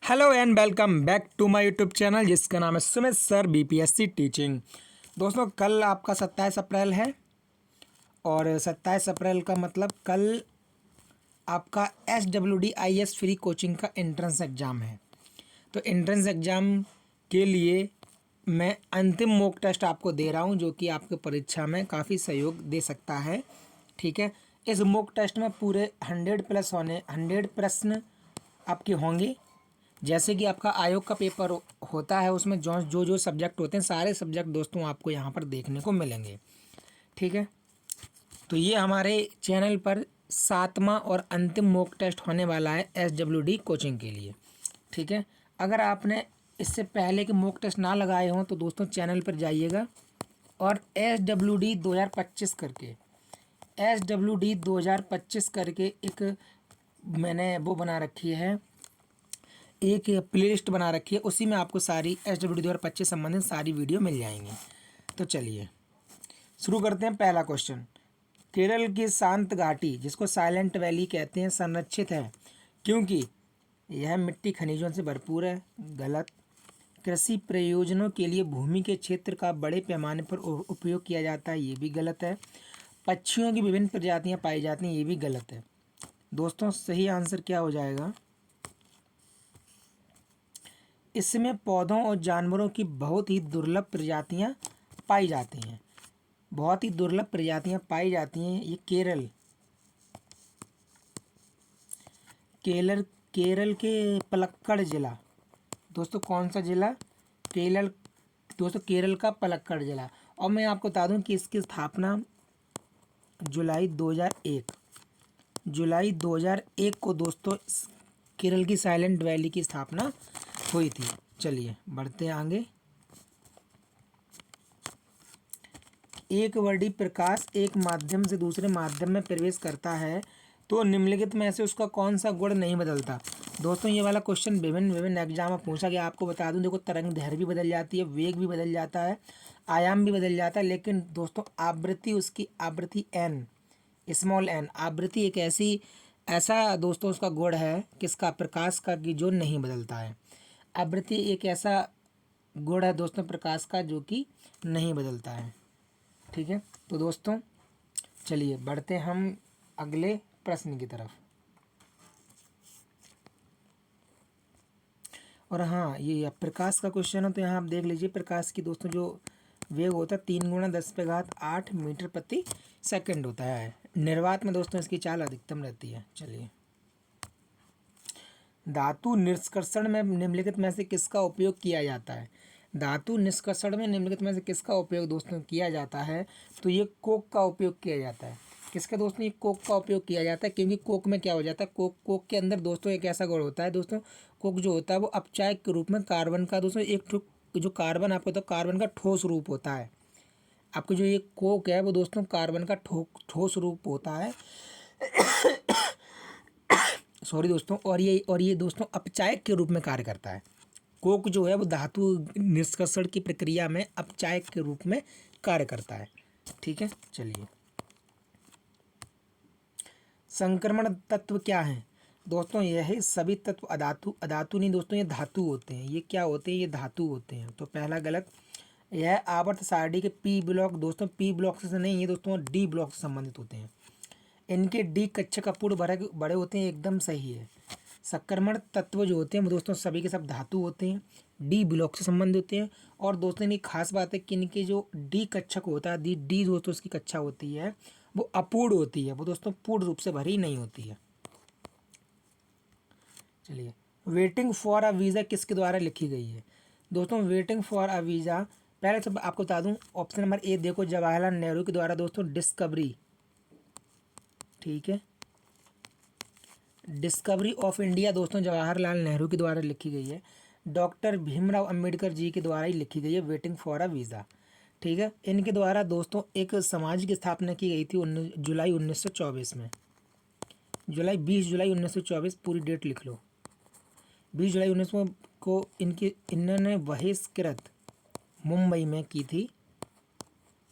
Hello and welcome back to my YouTube channel जिसका नाम है सुमित सर बीपीएससी टीचिंग। दोस्तों कल आपका 27 अप्रैल है और 27 अप्रैल का मतलब कल आपका SWD-IS फ्री कोचिंग का एंट्रेंस एग्ज़ाम है। तो एंट्रेंस एग्ज़ाम के लिए मैं अंतिम मॉक टेस्ट आपको दे रहा हूं जो कि आपके परीक्षा में काफ़ी सहयोग दे सकता है। ठीक है, इस मॉक टेस्ट में पूरे 100 प्रश्न आपके होंगे। जैसे कि आपका आयोग का पेपर होता है उसमें जो जो जो सब्जेक्ट होते हैं सारे सब्जेक्ट दोस्तों आपको यहाँ पर देखने को मिलेंगे। ठीक है, तो ये हमारे चैनल पर 7वां और अंतिम मॉक टेस्ट होने वाला है SWD कोचिंग के लिए। ठीक है, अगर आपने इससे पहले के मॉक टेस्ट ना लगाए हों तो दोस्तों चैनल पर जाइएगा और SWD 2025 करके एक मैंने वो बना रखी है, एक प्लेलिस्ट बना रखी है, उसी में आपको सारी SWD 2025 संबंधित सारी वीडियो मिल जाएंगी। तो चलिए शुरू करते हैं। पहला क्वेश्चन, केरल की शांत घाटी जिसको साइलेंट वैली कहते हैं संरक्षित है क्योंकि यह मिट्टी खनिजों से भरपूर है। गलत। कृषि प्रयोजनों के लिए भूमि के क्षेत्र का बड़े पैमाने पर उपयोग किया जाता है, ये भी गलत है। पक्षियों की विभिन्न प्रजातियां पाई जाती हैं, ये भी गलत है। दोस्तों सही आंसर क्या हो जाएगा? इसमें पौधों और जानवरों की बहुत ही दुर्लभ प्रजातियां पाई जाती हैं, बहुत ही दुर्लभ प्रजातियां पाई जाती हैं। ये केरल के पलक्कड़ जिला, दोस्तों कौन सा जिला? केरल का पलक्कड़ जिला। और मैं आपको बता दूं कि इसकी स्थापना जुलाई 2001 को दोस्तों केरल की साइलेंट वैली की स्थापना हुई थी। चलिए बढ़ते हैं आगे। एक वर्डी प्रकाश एक माध्यम से दूसरे माध्यम में प्रवेश करता है तो निम्नलिखित में से उसका कौन सा गुण नहीं बदलता? दोस्तों ये वाला क्वेश्चन विभिन्न एग्जाम में पूछा गया। आपको बता दूं, देखो तरंग दैर्घ्य भी बदल जाती है, वेग भी बदल जाता है, आयाम भी बदल जाता है, लेकिन दोस्तों आवृत्ति, उसकी आवृत्ति n स्मॉल n आवृत्ति एक ऐसा दोस्तों उसका गुण है किसका? प्रकाश का, कि जो नहीं बदलता है। आवृत्ति एक ऐसा गुण है दोस्तों प्रकाश का जो कि नहीं बदलता है। ठीक है, तो दोस्तों चलिए बढ़ते हम अगले प्रश्न की तरफ। और हाँ, ये प्रकाश का क्वेश्चन है तो यहाँ आप देख लीजिए प्रकाश की दोस्तों जो वेग होता है 3 × 10⁸ मीटर प्रति सेकंड होता है। निर्वात में दोस्तों इसकी चाल अधिकतम रहती है। चलिए, धातु निष्कर्षण में निम्नलिखित में से किसका उपयोग किया जाता है? धातु निष्कर्षण में निम्नलिखित में से किसका उपयोग दोस्तों किया जाता है? तो ये कोक का उपयोग किया जाता है। किसका दोस्तों? ये कोक का उपयोग किया जाता है, क्योंकि कोक में क्या हो जाता है, कोक के अंदर दोस्तों एक ऐसा गुण होता है दोस्तों, कोक जो होता है वो अपचायक के रूप में कार्बन का दोस्तों एक जो कार्बन आपको तो कार्बन का ठोस रूप होता है। आपको जो ये कोक है वो दोस्तों कार्बन का ठोस रूप होता है। सॉरी दोस्तों, और ये दोस्तों अपचायक के रूप में कार्य करता है। कोक जो है वो धातु निष्कर्षण की प्रक्रिया में अपचायक के रूप में कार्य करता है। ठीक है, चलिए संक्रमण तत्व क्या है? दोस्तों यह सभी तत्व अधातु नहीं दोस्तों, ये धातु होते हैं। ये क्या होते हैं? ये धातु होते हैं। तो पहला गलत। यह आवर्त सारणी के पी ब्लॉक दोस्तों पी ब्लॉक से नहीं, ये दोस्तों डी ब्लॉक से संबंधित होते हैं। इनके डी कक्षा का पूर्ण बड़े होते हैं, एकदम सही है। संक्रमण तत्व जो होते हैं वो दोस्तों सभी के सब धातु होते हैं, डी ब्लॉक से संबंधित होते हैं। और दोस्तों इनकी खास बात है कि इनके जो डी कक्षक होता है, डी दोस्तों उसकी कक्षा होती है वो अपूर्ण होती है, वो दोस्तों पूर्ण रूप से भरी नहीं होती है। चलिए, वेटिंग फॉर अ वीज़ा किसके द्वारा लिखी गई है? दोस्तों वेटिंग फॉर अ वीज़ा पहले तो आपको बता दूं, ऑप्शन नंबर ए देखो, जवाहरलाल नेहरू के द्वारा दोस्तों डिस्कवरी, ठीक है, डिस्कवरी ऑफ इंडिया दोस्तों जवाहरलाल नेहरू के द्वारा लिखी गई है। डॉक्टर भीमराव अंबेडकर जी के द्वारा ही लिखी गई है वेटिंग फॉर अ वीज़ा। ठीक है, इनके द्वारा दोस्तों एक समाज की स्थापना की गई थी जुलाई 1924 में। 20 जुलाई 1924 पूरी डेट लिख लो। 20 जुलाई 19 को इन्होंने बहिष्कृत मुंबई में की थी,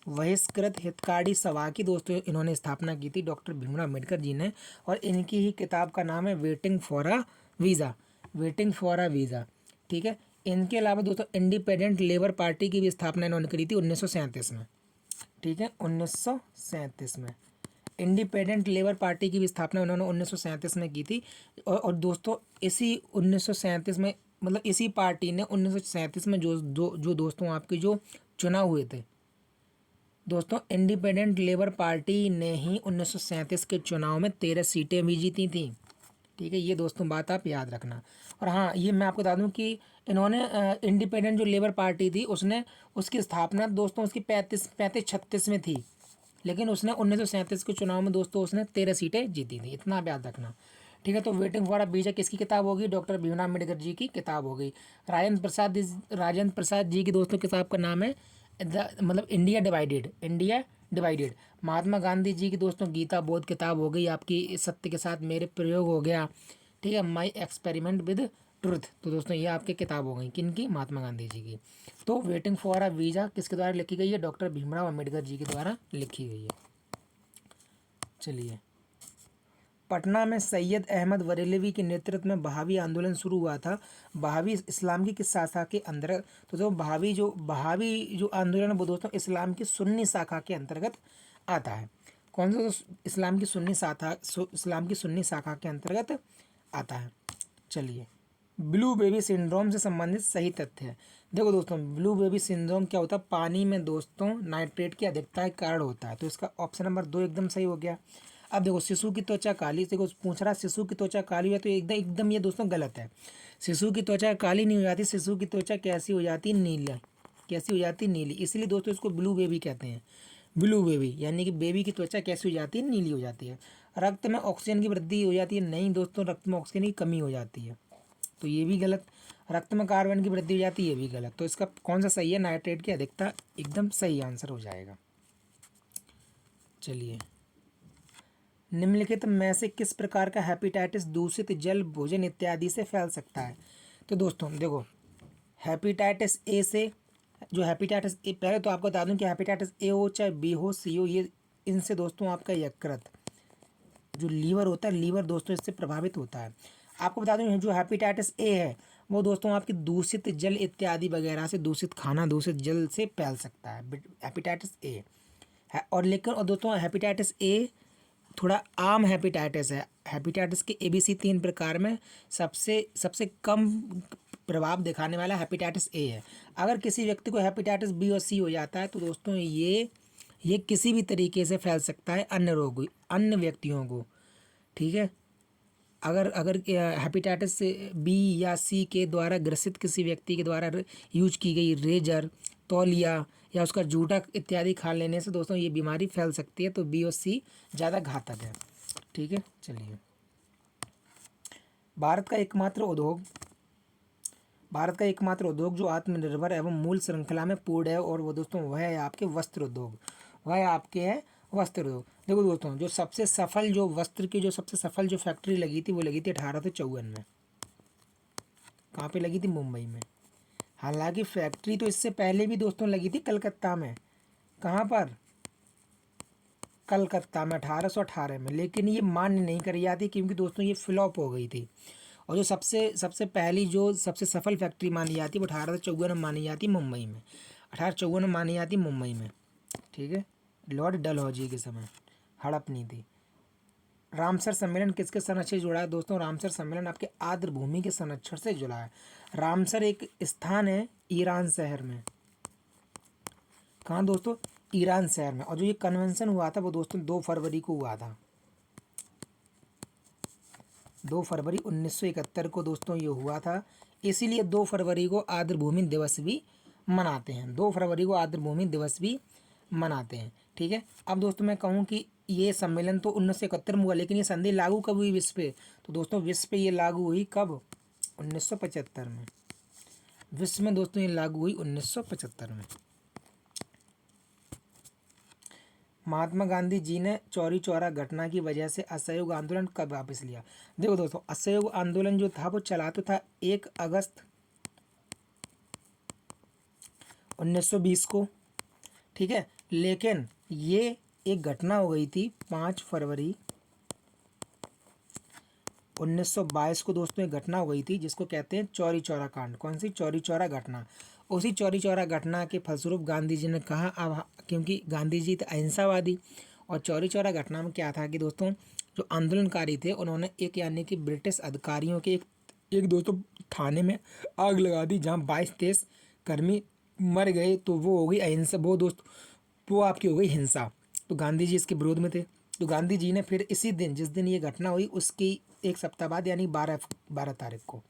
बहिष्कृत हितकारी सभा की दोस्तों इन्होंने स्थापना की थी डॉक्टर भीमराव अम्बेडकर जी ने। और इनकी ही किताब का नाम है waiting for a visa. Waiting for a visa, ठीक है। इनके अलावा दोस्तों इंडिपेंडेंट लेबर पार्टी की भी स्थापना इन्होंने करी थी 1937 में, ठीक है, 1937 में इंडिपेंडेंट लेबर पार्टी की भी स्थापना उन्होंने 1937 में की थी। और दोस्तों इसी 1937 में, मतलब इसी पार्टी ने 1937 में जो दोस्तों आपके जो चुनाव हुए थे दोस्तों, इंडिपेंडेंट लेबर पार्टी ने ही 1937 के चुनाव में 13 सीटें भी जीती थी, ठीक है। ये दोस्तों बात आप याद रखना। और हाँ, ये मैं आपको बता दूं कि इन्होंने इंडिपेंडेंट जो लेबर पार्टी थी उसने उसकी स्थापना दोस्तों उसकी 35-36 में थी, लेकिन उसने 1937 के चुनाव में दोस्तों उसने 13 सीटें जीती थी, इतना आप याद रखना, ठीक है। तो वेटिंग फॉर अ वीज़ा किसकी किताब होगी? डॉक्टर भीमराव अम्बेडकर जी की किताब हो गई। राजेंद्र प्रसाद जी की दोस्तों किताब का नाम है मतलब India divided, India divided. Mahatma Gandhi ji की दोस्तों गीता बोध किताब हो गई आपकी, सत्य के साथ मेरे प्रयोग हो गया, ठीक है, माई एक्सपेरिमेंट विद ट्रुथ। तो दोस्तों ये आपकी किताब हो गई, किनकी? महात्मा गांधी जी की। तो वेटिंग फॉर अ वीज़ा किसके द्वारा लिखी गई है? डॉक्टर भीमराव अम्बेडकर जी के द्वारा लिखी गई है। चलिए, पटना में सैयद अहमद बरेलवी के नेतृत्व में बहावी आंदोलन शुरू हुआ था। बहावी इस्लाम की किस शाखा के अंदर? तो जो बहावी जो आंदोलन है वो दोस्तों इस्लाम की सुन्नी शाखा के अंतर्गत आता है। कौन सा? इस्लाम की सुन्नी शाखा के अंतर्गत आता है। चलिए, ब्लू बेबी सिंड्रोम से संबंधित सही तथ्य है। देखो दोस्तों, ब्लू बेबी सिंड्रोम क्या होता है? पानी में दोस्तों नाइट्रेट की अधिकता के कारण होता है। तो इसका ऑप्शन नंबर 2 एकदम सही हो गया। अब देखो, शिशु की त्वचा काली, देखो पूछ रहा शिशु की त्वचा काली है, तो एकदम एकदम ये दोस्तों गलत है। शिशु की त्वचा काली नहीं हो जाती, शिशु की त्वचा कैसी हो जाती? नीला। कैसी हो जाती? नीली। इसलिए दोस्तों इसको ब्लू बेबी कहते हैं। ब्लू बेबी यानी कि बेबी की त्वचा कैसी हो जाती है? नीली हो जाती है। रक्त में ऑक्सीजन की वृद्धि हो जाती है? नहीं दोस्तों, रक्त में ऑक्सीजन की कमी हो जाती है, तो ये भी गलत। रक्त में कार्बन की वृद्धि हो जाती है, ये भी गलत। तो इसका कौन सा सही है? नाइट्रेट की अधिकता एकदम सही आंसर हो जाएगा। चलिए, निम्नलिखित में से किस प्रकार का हेपेटाइटिस दूषित जल, भोजन इत्यादि से फैल सकता है? तो दोस्तों देखो, हेपेटाइटिस ए से, जो हेपेटाइटिस ए, पहले तो आपको बता दूं कि हेपेटाइटिस ए हो चाहे बी हो सी हो, ये इनसे दोस्तों आपका यकृत जो लीवर होता है, लीवर दोस्तों इससे प्रभावित होता है। आपको बता दूं जो हेपेटाइटिस ए है वो दोस्तों आपकी दूषित जल इत्यादि वगैरह से, दूषित खाना, दूषित जल से फैल सकता है, हेपेटाइटिस ए है। और लेकिन और दोस्तों हेपेटाइटिस ए थोड़ा आम हेपेटाइटिस है। हेपेटाइटिस के ABC 3 प्रकार में सबसे सबसे कम प्रभाव दिखाने वाला हेपेटाइटिस ए है। अगर किसी व्यक्ति को हेपेटाइटिस बी और सी हो जाता है तो दोस्तों ये किसी भी तरीके से फैल सकता है अन्य व्यक्तियों को, ठीक है। अगर अगर हेपेटाइटिस बी या सी के द्वारा ग्रसित किसी व्यक्ति के द्वारा यूज की गई रेजर, तौलिया या उसका जूठा इत्यादि खा लेने से दोस्तों ये बीमारी फैल सकती है। तो बी और सी ज़्यादा घातक है, ठीक है। चलिए, भारत का एकमात्र उद्योग जो आत्मनिर्भर एवं मूल श्रृंखला में पूर्ण है, और वो दोस्तों वह है आपके वस्त्र उद्योग। वह आपके है वस्त्र उद्योग। देखो दोस्तों, जो सबसे सफल जो वस्त्र की जो सबसे सफल जो फैक्ट्री लगी थी वो लगी थी 1854 में। कहाँ पे लगी थी? मुंबई में। हालांकि फैक्ट्री तो इससे पहले भी दोस्तों लगी थी कलकत्ता में। कहाँ पर? कलकत्ता में 1818 में, लेकिन ये मान्य नहीं करी जाती क्योंकि दोस्तों ये फ्लॉप हो गई थी। और जो सबसे सबसे पहली जो सबसे सफल फैक्ट्री मानी जाती है वो 1854 में मानी जाती मुंबई में। 1854 में मानी जाती मुंबई में, ठीक है, लॉर्ड डलहौजी के समय, हड़प नीति। रामसर सम्मेलन किसके संरक्षण से जुड़ा है? दोस्तों रामसर सम्मेलन आपके आर्द्र भूमि के संरक्षण से जुड़ा है। रामसर एक स्थान है ईरान शहर में। कहाँ दोस्तों? ईरान शहर में। और जो ये कन्वेंशन हुआ था वो दोस्तों 2 फरवरी को हुआ था। 2 फरवरी 1971 को दोस्तों ये हुआ था। इसीलिए 2 फरवरी को आर्द्र भूमि दिवस भी मनाते हैं। 2 फरवरी को आर्द्र भूमि दिवस भी मनाते हैं, ठीक है। अब दोस्तों मैं कहूँ कि ये सम्मेलन तो 1971 में हुआ, लेकिन ये संधि लागू कब हुई विश्व पे? तो दोस्तों विश्व पे ये लागू हुई कब? 1975 में। विश्व में दोस्तों ये लागू हुई 1975 में। महात्मा गांधी जी ने चौरी चौरा घटना की वजह से असहयोग आंदोलन कब वापस लिया? देखो दोस्तों, असहयोग आंदोलन जो था वो चला तो था 1 अगस्त 1920 को, ठीक है, लेकिन ये एक घटना हो गई थी 5 फरवरी 1922 को दोस्तों एक घटना हुई थी जिसको कहते हैं चौरी चौरा कांड। कौन सी? चौरी चौरा घटना। उसी चौरी चौरा घटना के फलस्वरूप गांधी जी ने कहा अब, क्योंकि गांधी जी थे अहिंसावादी, और चौरी चौरा घटना में क्या था कि दोस्तों जो आंदोलनकारी थे उन्होंने एक यानी कि ब्रिटिश अधिकारियों के एक दोस्तों थाने में आग लगा दी, जहाँ 22-23 कर्मी मर गए। तो वो हो गई अहिंसा, वो आपकी हो गई हिंसा। तो गांधी जी इसके विरोध में थे। तो गांधी जी ने फिर इसी दिन, जिस दिन ये घटना हुई उसकी एक सप्ताह बाद यानी 12 तारीख को,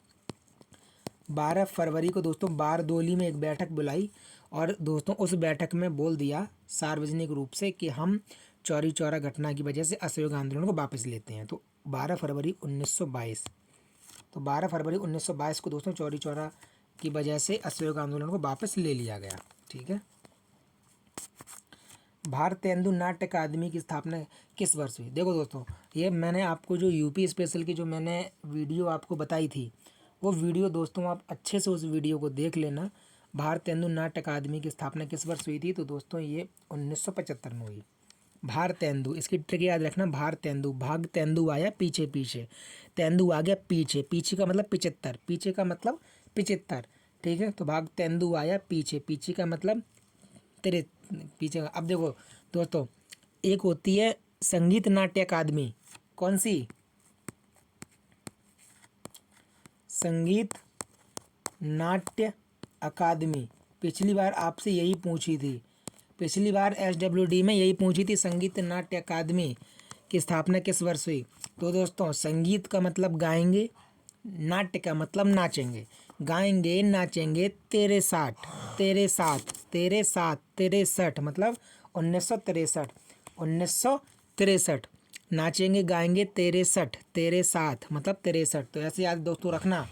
12 फरवरी को दोस्तों बारदोली में एक बैठक बुलाई, और दोस्तों उस बैठक में बोल दिया सार्वजनिक रूप से कि हम चौरी चौरा घटना की वजह से असहयोग आंदोलन को वापस लेते हैं। तो 12 फरवरी 1922, तो 12 फरवरी 1922 को दोस्तों चौरी चौरा की वजह से असहयोग आंदोलन को वापस ले लिया गया। ठीक है। भारतेंदु नाट्य अकादमी की स्थापना किस वर्ष हुई? देखो दोस्तों, ये मैंने आपको जो यूपी स्पेशल की जो मैंने वीडियो आपको बताई थी, वो वीडियो दोस्तों आप अच्छे से उस वीडियो को देख लेना। भारतेंदु नाट्य अकादमी की स्थापना किस वर्ष हुई थी? तो दोस्तों ये 1975 में हुई। भारतेंदु, इसकी ट्रिक याद रखना, भारतेंदु, भाग तेंदु आया पीछे पीछे, तेंदु आ गया पीछे, पीछे का मतलब 75, पीछे का मतलब 75। ठीक है। तो भाग तेंदु आया पीछे, पीछे का मतलब तेरे पीछे का। अब देखो दोस्तों, एक होती है संगीत नाट्य अकादमी। कौन सी? संगीत नाट्य अकादमी। पिछली बार आपसे यही पूछी थी, पिछली बार SWD में यही पूछी थी, संगीत नाट्य अकादमी की स्थापना किस वर्ष हुई? तो दोस्तों संगीत का मतलब गाएंगे, नाट्य का मतलब नाचेंगे। गाएंगे नाचेंगे तेरे साथ, तेरे साथ, तेरे साथ, 63 मतलब 1963, 1963। नाचेंगे गाएंगे तेरे साथ, तेरे साथ मतलब 63। तो ऐसे याद दोस्तों रखना।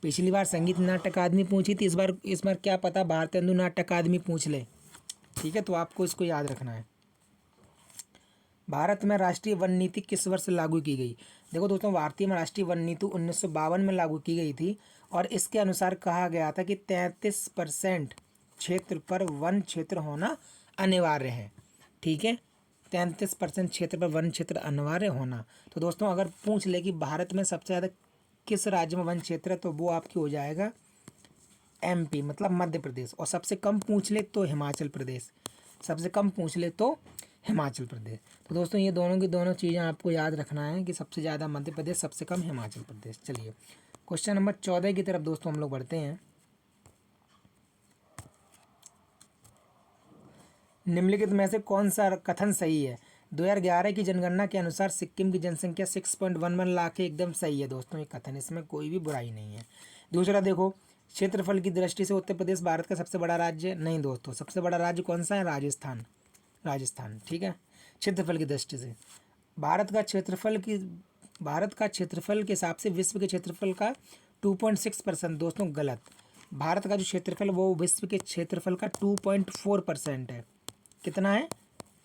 पिछली बार संगीत नाट्य अकादमी पूछी थी, इस बार क्या पता भारतेंदु नाट्य अकादमी पूछ ले। ठीक है। तो आपको इसको याद रखना है। भारत में राष्ट्रीय वन नीति किस वर्ष लागू की गई? देखो दोस्तों, भारतीय में राष्ट्रीय वन नीति 1952 में लागू की गई थी, और इसके अनुसार कहा गया था कि 33% क्षेत्र पर वन क्षेत्र होना अनिवार्य है। ठीक है। 33% क्षेत्र पर वन क्षेत्र अनिवार्य होना। तो दोस्तों अगर पूछ ले कि भारत में सबसे ज़्यादा किस राज्य में वन क्षेत्र है, तो वो आपकी हो जाएगा MP मतलब मध्य प्रदेश, और सबसे कम पूछ ले तो हिमाचल प्रदेश, सबसे कम पूछ ले तो हिमाचल प्रदेश। तो दोस्तों ये दोनों की दोनों चीज़ें आपको याद रखना है कि सबसे ज़्यादा मध्य प्रदेश, सबसे कम हिमाचल प्रदेश। चलिए क्वेश्चन नंबर 14 की तरफ दोस्तों हम लोग बढ़ते हैं। निम्नलिखित में से कौन सा कथन सही है? 2011 की जनगणना के अनुसार सिक्किम की जनसंख्या 6.11 लाख है। एकदम सही है दोस्तों ये कथन, इसमें कोई भी बुराई नहीं है। दूसरा देखो, क्षेत्रफल की दृष्टि से उत्तर प्रदेश भारत का सबसे बड़ा राज्य नहीं दोस्तों, सबसे बड़ा राज्य कौन सा है? राजस्थान, राजस्थान। ठीक है। क्षेत्रफल की दृष्टि से भारत का क्षेत्रफल के हिसाब से विश्व के क्षेत्रफल का 2.6% दोस्तों गलत। भारत का जो क्षेत्रफल वो विश्व के क्षेत्रफल का 2.4% है। कितना है?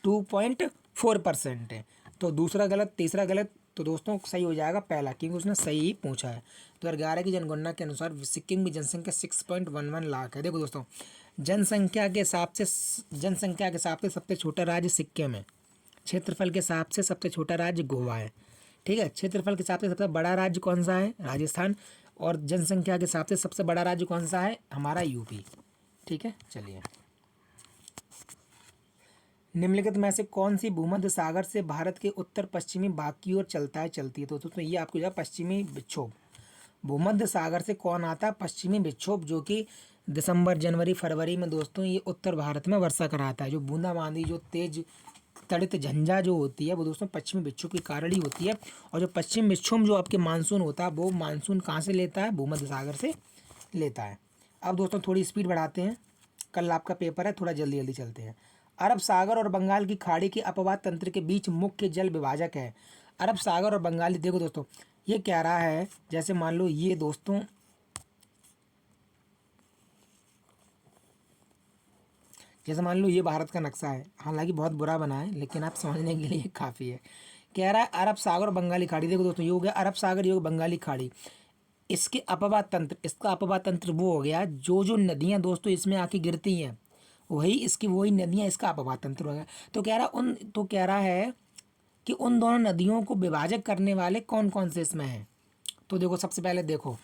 2.4% है। तो दूसरा गलत, तीसरा गलत। तो दोस्तों सही हो जाएगा पहला, क्योंकि उसने सही ही पूछा है। 2011 की जनगणना के अनुसार सिक्किम की जनसंख्या 6.11 लाख है। देखो दोस्तों, जनसंख्या के हिसाब से सबसे छोटा राज्य सिक्किम है, क्षेत्रफल के हिसाब से सबसे छोटा राज्य गोवा है। ठीक है। क्षेत्रफल के हिसाब से सबसे बड़ा राज्य कौन सा है? राजस्थान। और जनसंख्या के हिसाब से सबसे बड़ा राज्य कौन सा है? हमारा UP। ठीक है। चलिए, निम्नलिखित में से कौन सी भूमध्य सागर से भारत के उत्तर पश्चिमी भाग की ओर चलती है? तो दोस्तों ये आपको जो पश्चिमी विक्षोभ, भूमध्य सागर से कौन आता है? पश्चिमी विक्षोभ, जो कि दिसंबर, जनवरी, फरवरी में दोस्तों ये उत्तर भारत में वर्षा कराता है। जो बूंदाबांदी, जो तेज तड़ित झंझा जो होती है वो दोस्तों पश्चिमी विक्षोभ के कारण ही होती है। और जो पश्चिम विक्षोभ जो आपके मानसून होता है, वो मानसून कहाँ से लेता है? भूमध्य सागर से लेता है। अब दोस्तों थोड़ी स्पीड बढ़ाते हैं, कल आपका पेपर है, थोड़ा जल्दी जल्दी चलते हैं। अरब सागर और बंगाल की खाड़ी के अपवाद तंत्र के बीच मुख्य जल विभाजक है। अरब सागर और बंगाली, देखो दोस्तों ये कह रहा है, जैसे मान लो ये दोस्तों, जैसे मान लो ये भारत का नक्शा है, हालांकि बहुत बुरा बना है लेकिन आप समझने के लिए काफ़ी है। कह रहा है अरब सागर और बंगाली खाड़ी। देखो दोस्तों ये हो गया अरब सागर, ये हो गया बंगाली खाड़ी। इसके अपवाद तंत्र, इसका अपवाद तंत्र वो हो गया जो जो नदियाँ दोस्तों इसमें आके गिरती हैं, वही नदियाँ इसका अपवाद तंत्र हो गया। तो कह रहा है कि उन दोनों नदियों को विभाजक करने वाले कौन कौन से इसमें हैं? तो देखो सबसे पहले देखो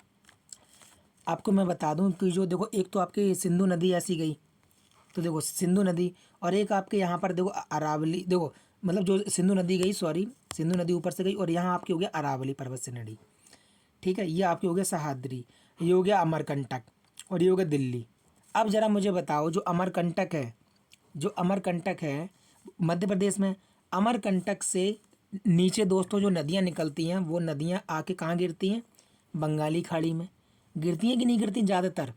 आपको मैं बता दूं कि जो देखो एक तो आपकी सिंधु नदी ऐसी गई, तो देखो सिंधु नदी, और एक आपके यहाँ पर देखो अरावली, देखो मतलब जो सिंधु नदी गई, सॉरी सिंधु नदी ऊपर से गई, और यहाँ आपकी हो गया अरावली पर्वत श्रेणी। ठीक है, ये आपकी हो गया सह्याद्री, ये हो गया अमरकंटक, और ये हो गया दिल्ली। अब ज़रा मुझे बताओ जो अमरकंटक है, जो अमरकंटक है मध्य प्रदेश में, अमरकंटक से नीचे दोस्तों जो नदियाँ निकलती हैं वो नदियाँ आके कहाँ गिरती हैं, बंगाली खाड़ी में गिरती हैं कि नहीं गिरती ज़्यादातर।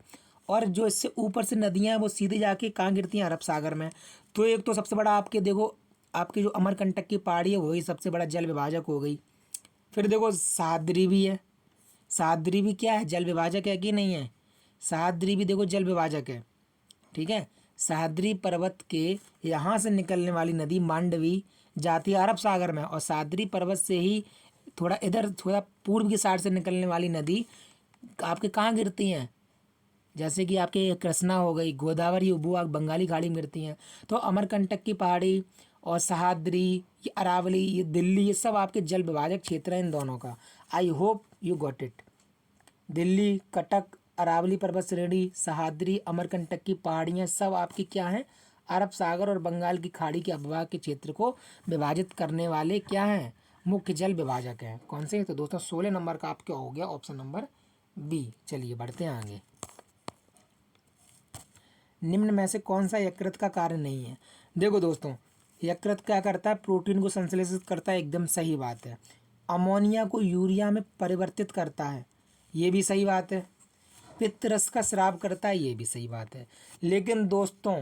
और जो इससे ऊपर से नदियाँ हैं वो सीधे जाके कहाँ गिरती हैं, अरब सागर में। तो एक तो सबसे बड़ा आपके देखो आपके जो अमरकंटक की पहाड़ी है वही सबसे बड़ा जल विभाजक हो गई। फिर देखो सह्याद्री भी है, सह्याद्री भी क्या है, जल विभाजक है कि नहीं है, सह्याद्री भी देखो जल विभाजक है। ठीक है, सह्याद्री पर्वत के यहाँ से निकलने वाली नदी मांडवी जाती है अरब सागर में, और सह्याद्री पर्वत से ही थोड़ा इधर थोड़ा पूर्व की साइड से निकलने वाली नदी आपके कहाँ गिरती हैं, जैसे कि आपके कृष्णा हो गई, गोदावरी, उबुआ बंगाली खाड़ी में गिरती हैं। तो अमरकंटक की पहाड़ी और सह्याद्री, ये अरावली, ये दिल्ली, ये सब आपके जल विभाजक क्षेत्र हैं इन दोनों का। I hope you got it. Delhi, Cuttack, Aravalli पर्वत श्रेणी, सह्याद्री, अमरकंटक की पहाड़ियाँ सब आपकी क्या हैं, अरब सागर और बंगाल की खाड़ी के अववाह के क्षेत्र को विभाजित करने वाले क्या हैं, मुख्य जल विभाजक हैं। कौन से? तो दोस्तों 16 नंबर का आपका हो गया ऑप्शन नंबर बी। चलिए बढ़ते हैं आगे। निम्न में से कौन सा यकृत का कार्य नहीं है? देखो दोस्तों यकृत क्या करता है, प्रोटीन को संश्लेषित करता है, एकदम सही बात है। अमोनिया को यूरिया में परिवर्तित करता है, ये भी सही बात है। पित्त रस का स्राव करता है, ये भी सही बात है। लेकिन दोस्तों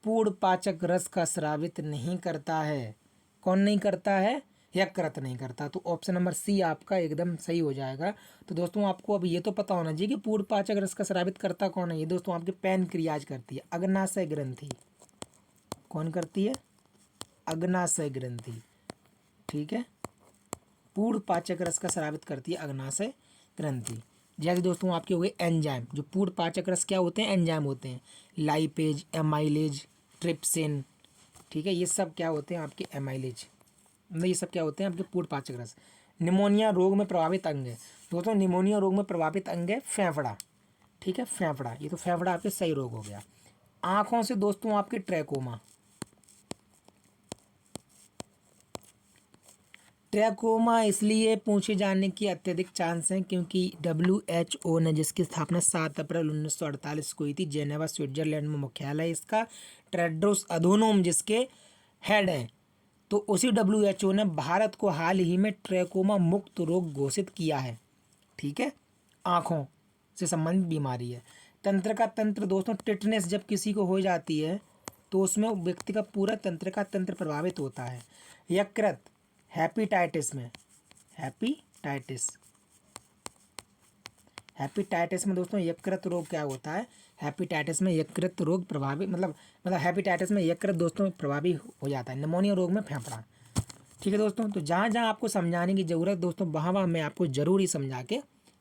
पूर्ण पाचक रस का स्रावित नहीं करता है। कौन नहीं करता है? यकृत नहीं करता। तो ऑप्शन नंबर सी आपका एकदम सही हो जाएगा। तो दोस्तों आपको अब ये तो पता होना चाहिए कि पूर्ण पाचक रस का स्रावित करता कौन है। ये दोस्तों आपके पैनक्रियाज करती है, अग्नाशय ग्रंथि। कौन करती है? अग्नाशय ग्रंथि। ठीक है, पूर्ण पाचक रस का स्रावित करती है अग्नाशय ग्रंथि। जैसे दोस्तों आपके हो गए एंजाइम, जो पूर्ण पाचक रस क्या होते हैं, एंजाइम होते हैं, लाइपेज, एमाइलेज, ट्रिप्सिन। ठीक है, ये सब क्या होते हैं आपके एमाइलेज, मतलब ये सब क्या होते हैं आपके पूर्ण पाचक रस। निमोनिया रोग में प्रभावित अंग है दोस्तों, निमोनिया रोग में प्रभावित अंग है फेफड़ा। ठीक है, फेफड़ा, ये तो फेफड़ा आपके सही रोग हो गया। आँखों से दोस्तों आपके ट्रैकोमा, ट्रैकोमा इसलिए पूछे जाने की अत्यधिक चांस हैं क्योंकि WHO ने, जिसकी स्थापना 7 अप्रैल 1948 को हुई थी, जेनेवा स्विट्जरलैंड में मुख्यालय इसका, टेड्रोस अधनोम जिसके हेड हैं, तो उसी WHO ने भारत को हाल ही में ट्रैकोमा मुक्त रोग घोषित किया है। ठीक है, आँखों से संबंधित बीमारी है। तंत्र का तंत्र दोस्तों, टिटनेस जब किसी को हो जाती है तो उसमें व्यक्ति का पूरा तंत्र का तंत्र प्रभावित होता है। यकृत, हेपेटाइटिस में, हेपेटाइटिस, हेपेटाइटिस में दोस्तों यकृत रोग क्या होता है, हेपेटाइटिस में यकृत रोग प्रभावी, मतलब हेपेटाइटिस में यकृत दोस्तों प्रभावी हो जाता है। निमोनिया रोग में फेफड़ा। ठीक है दोस्तों, तो जहाँ जहाँ आपको समझाने की ज़रूरत दोस्तों वहाँ वहाँ मैं आपको ज़रूर ही समझा के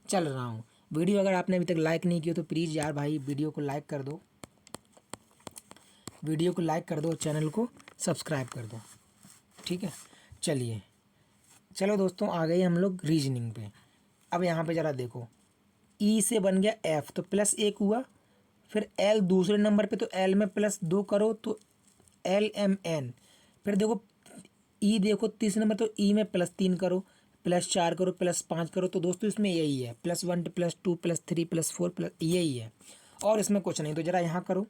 चल रहा हूँ। वीडियो अगर आपने अभी तक लाइक नहीं किया तो प्लीज़ यार भाई वीडियो को लाइक कर दो, वीडियो को लाइक कर दो, चैनल को सब्सक्राइब कर दो। ठीक है, चलिए चलो दोस्तों आ गए हम लोग रीजनिंग पे। अब यहाँ पे ज़रा देखो, ई से बन गया एफ तो +1 हुआ, फिर एल दूसरे नंबर पे तो एल में +2 करो तो LMN, फिर देखो ई देखो तीसरे नंबर तो ई में +3 करो, +4 करो, +5 करो, तो दोस्तों इसमें यही है +1 +2 +3 +4 यही है, और इसमें कुछ नहीं। तो ज़रा यहाँ करो,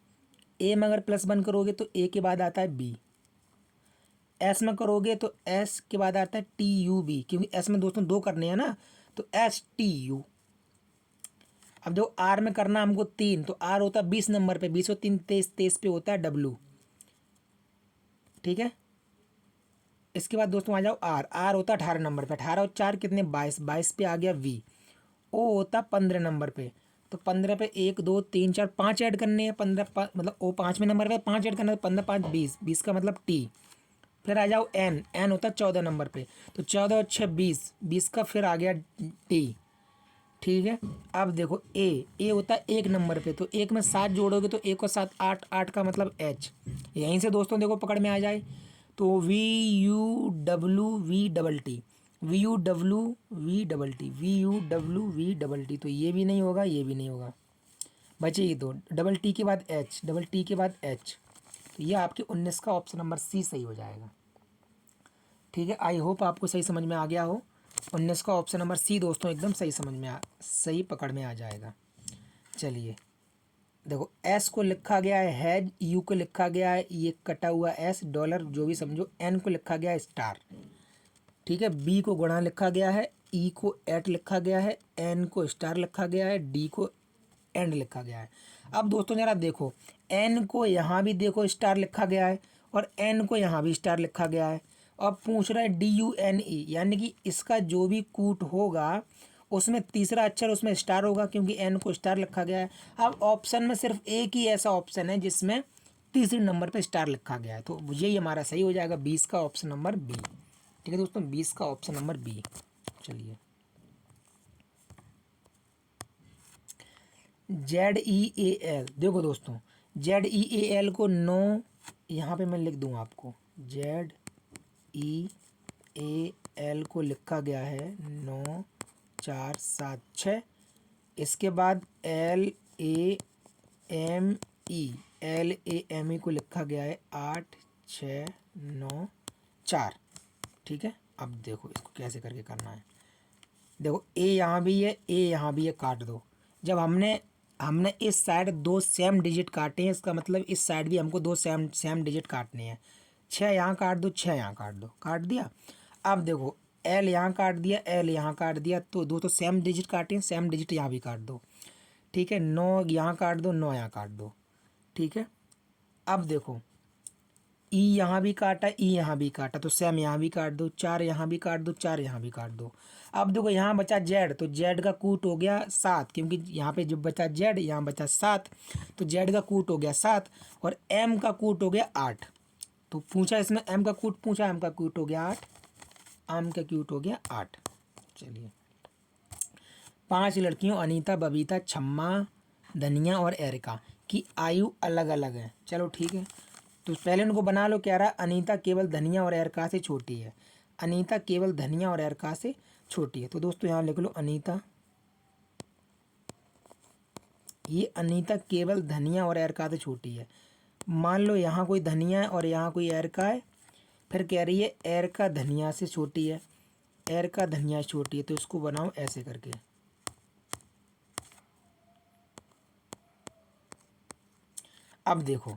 ए में अगर +1 करोगे तो ए के बाद आता है बी, एस में करोगे तो एस के बाद आता है TUB, क्योंकि एस में दोस्तों 2 करने हैं ना, तो STU। अब देखो आर में करना हमको 3, तो आर होता है 20 नंबर पे, 20 और 3 23, 23 पे होता है W। ठीक है, इसके बाद दोस्तों आ जाओ आर होता है 18 नंबर पे, 18 और 4 कितने 22, 22 पे आ गया V। ओ होता 15 नंबर पे, तो 15 पे 1 2 3 4 5 ऐड करने हैं, 15 मतलब ओ 5वें नंबर पे 5 ऐड करना है, 15 5 20, 20 का मतलब T। फिर आ जाओ एन होता है 14 नंबर पे, तो 14 और 6 20, 20 का फिर आ गया T। ठीक है, अब देखो ए होता है 1 नंबर पे, तो 1 में 7 जोड़ोगे तो 1 और 7 8, 8 का मतलब H। यहीं से दोस्तों देखो पकड़ में आ जाए, तो VUWVTT, VUWV, तो ये भी नहीं होगा, ये भी नहीं होगा, बचे ये दो, डबल टी के बाद एच, डबल टी के बाद एच, तो ये आपके 19 का ऑप्शन नंबर सी सही हो जाएगा। ठीक है, आई होप आपको सही समझ में आ गया हो। 19 का ऑप्शन नंबर सी दोस्तों एकदम सही समझ में सही पकड़ में आ जाएगा। चलिए देखो, एस को लिखा गया है हैज, यू को लिखा गया है ये कटा हुआ एस डॉलर जो भी समझो, एन को लिखा गया है स्टार। ठीक है, बी को गुणा लिखा गया है, ई को एट लिखा गया है, एन को स्टार लिखा गया है, डी को एंड लिखा गया है। अब दोस्तों जरा देखो, एन को यहाँ भी देखो स्टार लिखा गया है और एन को यहाँ भी स्टार लिखा गया है। अब पूछ रहा है DUNE, यानी कि इसका जो भी कूट होगा उसमें तीसरा अक्षर उसमें स्टार होगा, क्योंकि एन को स्टार लिखा गया है। अब ऑप्शन में सिर्फ एक ही ऐसा ऑप्शन है जिसमें तीसरे नंबर पे स्टार लिखा गया है, तो यही हमारा सही हो जाएगा, 20 का ऑप्शन नंबर बी। ठीक है दोस्तों, 20 का ऑप्शन नंबर बी। चलिए ZEAL, देखो दोस्तों ZEAL को 9, यहाँ पे मैं लिख दूँ आपको, ZEAL को लिखा गया है 9 4 7 6, इसके बाद LAME को लिखा गया है 8 6 9 4। ठीक है, अब देखो इसको कैसे करके करना है। देखो ए यहाँ भी है, ए यहाँ भी है, काट दो। जब हमने इस साइड दो सेम डिजिट काटे हैं, इसका मतलब इस साइड भी हमको दो सेम डिजिट काटने हैं। 6 यहाँ काट दो, 6 यहाँ काट दो, काट दिया। अब देखो एल यहाँ काट दिया, एल यहाँ काट दिया, तो दो तो सेम डिजिट काटे हैं, सेम डिजिट यहाँ भी काट दो। ठीक है, 9 यहाँ काट दो, 9 यहाँ काट दो। ठीक है, अब देखो ई यहाँ भी काटा, ई यहाँ भी काटा, तो सेम यहाँ भी काट दो, 4 यहाँ भी काट दो, 4 यहाँ भी काट दो। अब देखो यहाँ बचा जेड, तो जेड का कूट हो गया 7, क्योंकि यहाँ पे जब बचा जेड यहाँ बचा 7, तो जेड का कूट हो गया 7 और एम का कूट हो गया 8। तो पूछा इसमें एम का कूट पूछा, एम का कूट हो गया 8, एम का कूट हो गया 8। चलिए 5 लड़कियों अनीता, बबीता, छम्मा, धनिया और एरिका की आयु अलग अलग है। चलो ठीक है, तो पहले उनको बना लो। क्या रहा, अनीता केवल धनिया और एरिका से छोटी है, अनीता केवल धनिया और एरिका से छोटी है। तो दोस्तों यहाँ लिख लो अनीता, ये अनीता केवल धनिया और एरिका से छोटी है। मान लो यहाँ कोई धनिया है और यहाँ कोई एरिका है, फिर कह रही है एरिका धनिया से छोटी है, एरिका धनिया से छोटी है, तो इसको बनाओ ऐसे करके। अब देखो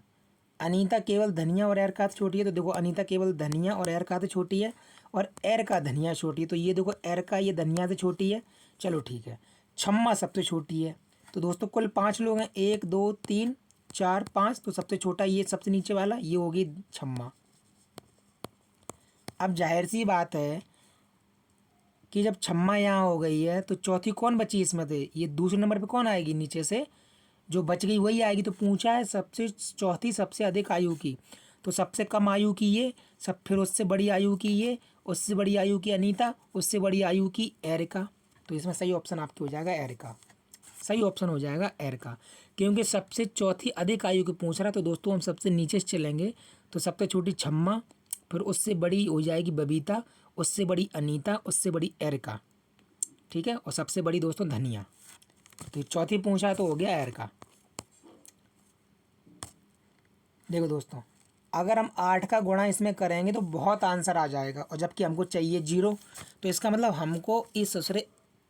अनीता केवल धनिया और एरिका से छोटी है, तो देखो अनीता केवल धनिया और एरिका से छोटी है और एरिका धनिया छोटी है, तो ये देखो एरिका ये धनिया से छोटी है। चलो ठीक है, छम्मा सबसे छोटी है। तो दोस्तों कुल 5 लोग हैं, 1 2 3 4 5, तो सबसे छोटा ये सबसे नीचे वाला ये होगी छम्मा। अब जाहिर सी बात है कि जब छम्मा यहाँ हो गई है तो चौथी कौन बची इसमें से, ये दूसरे नंबर पे कौन आएगी, नीचे से जो बच गई वही आएगी। तो पूछा है सबसे चौथी सबसे अधिक आयु की, तो सबसे कम आयु की ये, सब फिर उससे बड़ी आयु की ये, उससे बड़ी आयु की अनीता, उससे बड़ी आयु की एरिका। तो इसमें सही ऑप्शन आपकी हो जाएगा एरिका, सही ऑप्शन हो जाएगा एरिका, क्योंकि सबसे चौथी अधिक आयु की पूछ रहा है। तो दोस्तों हम सबसे नीचे से चलेंगे, तो सबसे छोटी छम्मा, फिर उससे बड़ी हो जाएगी बबीता, उससे बड़ी अनीता, उससे बड़ी एरिका। ठीक है, और सबसे बड़ी दोस्तों धनिया। तो चौथी पूछा तो हो गया एरिका। देखो दोस्तों अगर हम 8 का गुणा इसमें करेंगे तो बहुत आंसर आ जाएगा, और जबकि हमको चाहिए 0, तो इसका मतलब हमको इस दूसरे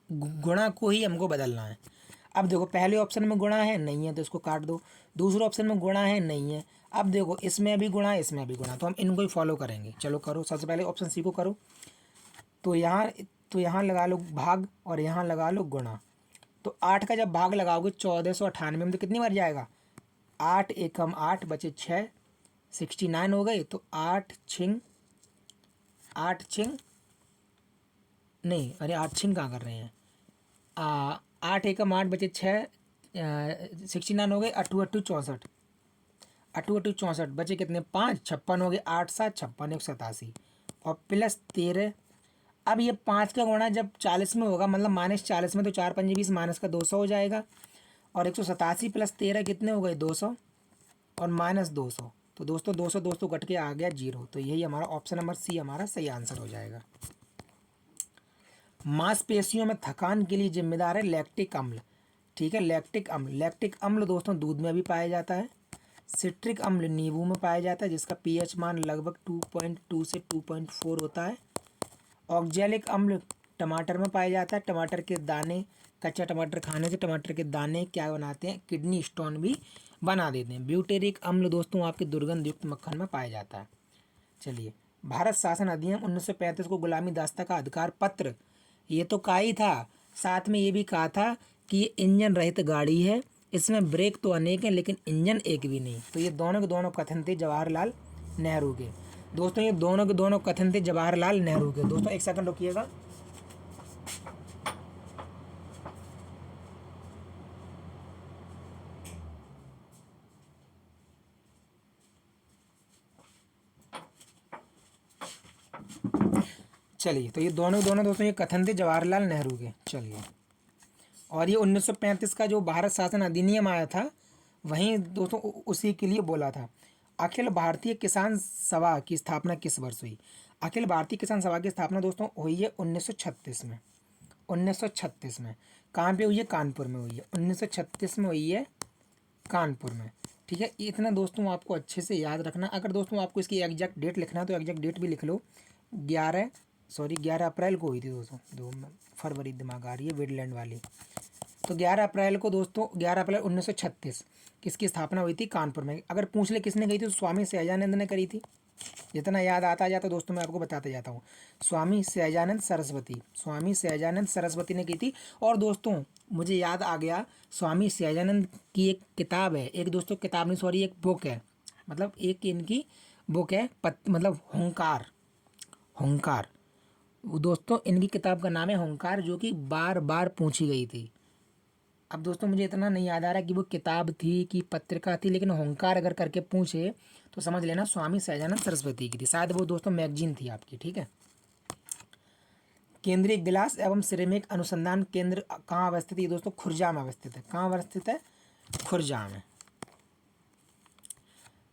गुणा को ही हमको बदलना है। अब देखो पहले ऑप्शन में गुणा है, नहीं है, तो इसको काट दो। दूसरे ऑप्शन में गुणा है, नहीं है। अब देखो इसमें भी गुणा है, इसमें भी गुणा, तो हम इनको ही फॉलो करेंगे। चलो करो, सबसे पहले ऑप्शन सी को करो। तो यहाँ लगा लो भाग और यहाँ लगा लो गुणा। तो 8 का जब भाग लगाओगे 1498 में, तो कितनी बार जाएगा, 8 एकम 8 बचे 6, 69 हो गए। तो 8 छिंग नहीं, अरे 8 छिंग कहाँ कर रहे हैं, 8 एकम 8 बचे 6, 69 हो गए, 8 8 64, 8 8 64 बचे कितने 5, 56 हो गए, 8 7 56 1 87 और प्लस 13। अब ये 5 का गुणा जब 40 में होगा, मतलब -40 में, तो 4 5 20 माइनस का 200 हो जाएगा, और 187 प्लस 13 कितने हो गए 200 और माइनस 200। तो दोस्तों 200 कट के आ गया 0, तो यही हमारा ऑप्शन नंबर सी हमारा सही आंसर हो जाएगा। मांसपेशियों में थकान के लिए जिम्मेदार है लैक्टिक अम्ल। ठीक है, लैक्टिक अम्ल दोस्तों दूध में भी पाया जाता है। सिट्रिक अम्ल नींबू में पाया जाता है जिसका पीएच मान लगभग 2.2 से 2.4 होता है। ऑक्जेलिक अम्ल टमाटर में पाया जाता है। टमाटर के दाने, कच्चा टमाटर खाने से टमाटर के दाने क्या बनाते हैं, किडनी स्टोन भी बना देते हैं। ब्यूटेरिक अम्ल दोस्तों आपके दुर्गंध युक्त मक्खन में पाया जाता है। चलिए, भारत शासन अधिनियम 1935 को गुलामी दास्ता का अधिकार पत्र, ये तो कहा ही था, साथ में ये भी कहा था कि ये इंजन रहित गाड़ी है, इसमें ब्रेक तो अनेक हैं लेकिन इंजन एक भी नहीं। तो ये दोनों के दोनों कथन थे जवाहरलाल नेहरू के। दोस्तों ये दोनों के दोनों कथन थे जवाहरलाल नेहरू के। दोस्तों एक सेकंड रुकिएगा। चलिए, तो ये दोनों दोनों दोस्तों ये कथन थे जवाहरलाल नेहरू के। चलिए, और ये 1935 का जो भारत शासन अधिनियम आया था वहीं दोस्तों उसी के लिए बोला था। अखिल भारतीय किसान सभा की स्थापना किस वर्ष हुई? अखिल भारतीय किसान सभा की स्थापना दोस्तों हुई है 1936 में। 1936 में कहाँ पे हुई है? कानपुर में हुई है। 1936 में हुई है कानपुर में। ठीक है, इतना दोस्तों आपको अच्छे से याद रखना। अगर दोस्तों आपको इसकी एग्जैक्ट डेट लिखना है तो एग्जैक्ट डेट भी लिख लो। 11 अप्रैल को हुई थी दोस्तों। 2 फरवरी दिमाग आ रही है वेडलैंड वाली। तो 11 अप्रैल को दोस्तों 11 अप्रैल 1936 किसकी स्थापना हुई थी? कानपुर में। अगर पूछ ले किसने कही थी तो स्वामी सहजानंद ने करी थी। जितना याद आता जाता दोस्तों मैं आपको बताते जाता हूँ। स्वामी सहजानंद सरस्वती ने की थी। और दोस्तों मुझे याद आ गया, स्वामी सहजानंद की एक किताब है, एक दोस्तों किताब नहीं सॉरी एक बुक है, मतलब एक इनकी बुक है मतलब हुंकार। वो दोस्तों इनकी किताब का नाम है हुंकार, जो कि बार बार पूछी गई थी। अब दोस्तों मुझे इतना नहीं याद आ रहा कि वो किताब थी कि पत्रिका थी, लेकिन हुंकार अगर करके पूछे तो समझ लेना स्वामी सहजानंद सरस्वती की थी। शायद वो दोस्तों मैगजीन थी आपकी। ठीक है, केंद्रीय गिलास एवं सिरेमिक अनुसंधान केंद्र कहाँ अवस्थित है? ये दोस्तों खुर्जा में अवस्थित है। कहाँ अवस्थित है? खुर्जा में।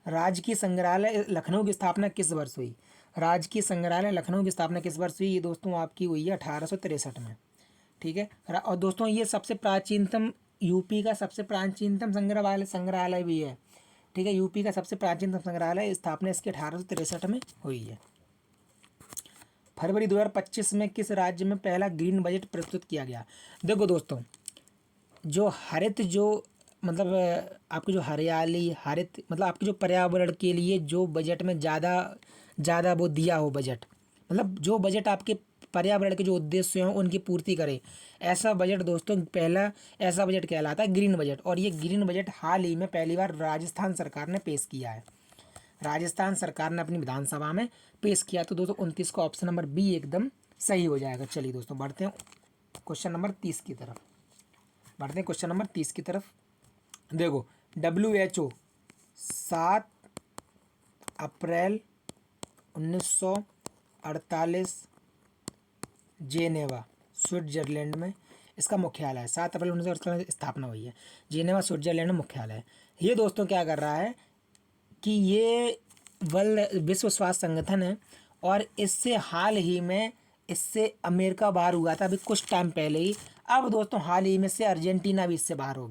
राजकीय संग्रहालय लखनऊ की स्थापना किस वर्ष हुई? राजकीय संग्रहालय लखनऊ की स्थापना किस वर्ष हुई? ये दोस्तों आपकी हुई है 1863 में। ठीक है, और दोस्तों ये सबसे प्राचीनतम यूपी का सबसे प्राचीनतम संग्रहालय भी है। ठीक है, यूपी का सबसे प्राचीनतम संग्रहालय, स्थापना इसकी 1863 में हुई है। फरवरी 2025 में किस राज्य में पहला ग्रीन बजट प्रस्तुत किया गया? देखो दोस्तों, जो हरित जो मतलब आपकी जो हरियाली हरित मतलब आपके जो पर्यावरण के लिए जो बजट में ज़्यादा वो दिया हो बजट, मतलब जो बजट आपके पर्यावरण के जो उद्देश्य हैं उनकी पूर्ति करे, ऐसा बजट दोस्तों पहला ऐसा बजट कहलाता है ग्रीन बजट। और ये ग्रीन बजट हाल ही में पहली बार राजस्थान सरकार ने पेश किया है। राजस्थान सरकार ने अपनी विधानसभा में पेश किया। तो दोस्तों 29 का ऑप्शन नंबर बी एकदम सही हो जाएगा। चलिए दोस्तों बढ़ते हैं क्वेश्चन नंबर 30 की तरफ। देखो, WHO 7 अप्रैल 1948 जेनेवा स्विट्जरलैंड में इसका मुख्यालय है। 7 अप्रैल 1948 स्थापना हुई है। जेनेवा स्विट्जरलैंड में मुख्यालय है। ये दोस्तों क्या कर रहा है कि ये विश्व स्वास्थ्य संगठन है, और इससे हाल ही में इससे अमेरिका बाहर हुआ था अभी कुछ टाइम पहले ही। अब दोस्तों हाल ही में से अर्जेंटीना भी इससे बाहर हो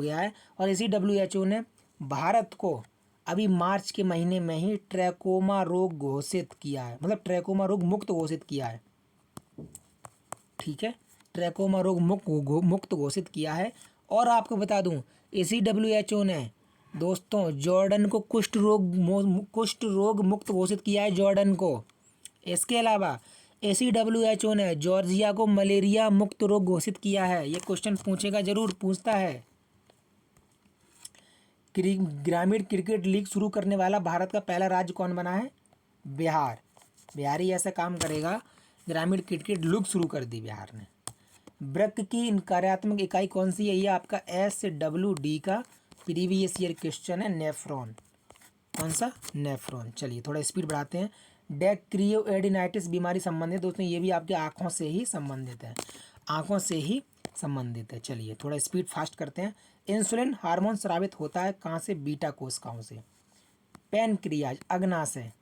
गया है। और इसी WHO ने भारत को अभी मार्च के महीने में ही ट्रैकोमा रोग घोषित किया है, मतलब ट्रैकोमा रोग मुक्त घोषित किया है। ठीक है, ट्रैकोमा रोग मुक्त घोषित किया है। और आपको बता दूं, इसी WHO ने दोस्तों जॉर्डन को कुष्ठ रोग मुक्त घोषित किया है जॉर्डन को। इसके अलावा इसी WHO ने जॉर्जिया को मलेरिया मुक्त रोग घोषित किया है। ये क्वेश्चन पूछेगा, जरूर पूछता है। ग्रामीण क्रिकेट लीग शुरू करने वाला भारत का पहला राज्य कौन बना है? बिहार। बिहार ही ऐसा काम करेगा, ग्रामीण क्रिकेट लीग शुरू कर दी बिहार ने। वृक्क की कार्यात्मक इकाई कौन सी है? ये आपका SWD का प्रीवियस ईयर क्वेश्चन है, नेफ्रॉन। कौन सा? नेफ्रॉन। चलिए थोड़ा स्पीड बढ़ाते हैं। डेक्रियोएडिनाइटिस बीमारी संबंधित दोस्तों, ये भी आपके आँखों से ही संबंधित है। चलिए थोड़ा स्पीड फास्ट करते हैं। इंसुलिन हार्मोन स्रावित होता है कहाँ से? बीटा कोशिकाओं से। पैनक्रियाज अग्नाशय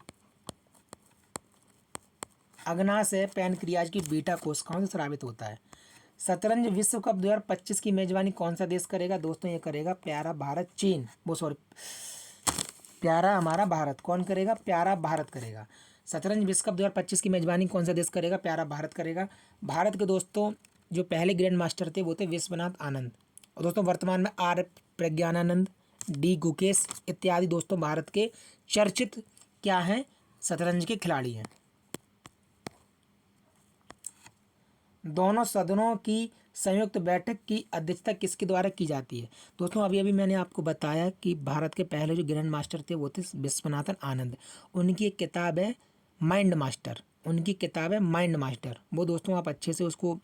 अग्नाशय से पैनक्रियाज की बीटा कोशिकाओं से स्रावित होता है। शतरंज विश्व कप 2025 की मेजबानी कौन सा देश करेगा? दोस्तों ये करेगा प्यारा भारत चीन, वो सॉरी प्यारा हमारा भारत। कौन करेगा? प्यारा भारत करेगा। शतरंज विश्व कप 2025 की मेजबानी कौन सा देश करेगा? प्यारा भारत करेगा। भारत के दोस्तों जो पहले ग्रैंड मास्टर थे वो थे विश्वनाथ आनंद, और दोस्तों वर्तमान में आर प्रज्ञानानंद, डी गुकेश इत्यादि दोस्तों भारत के चर्चित क्या हैं? शतरंज के खिलाड़ी हैं। दोनों सदनों की संयुक्त बैठक की अध्यक्षता किसके द्वारा की जाती है? दोस्तों अभी अभी मैंने आपको बताया कि भारत के पहले जो ग्रैंड मास्टर थे वो थे विश्वनाथन आनंद। उनकी एक किताब है माइंड मास्टर, उनकी किताब है माइंड मास्टर, वो दोस्तों आप अच्छे से उसको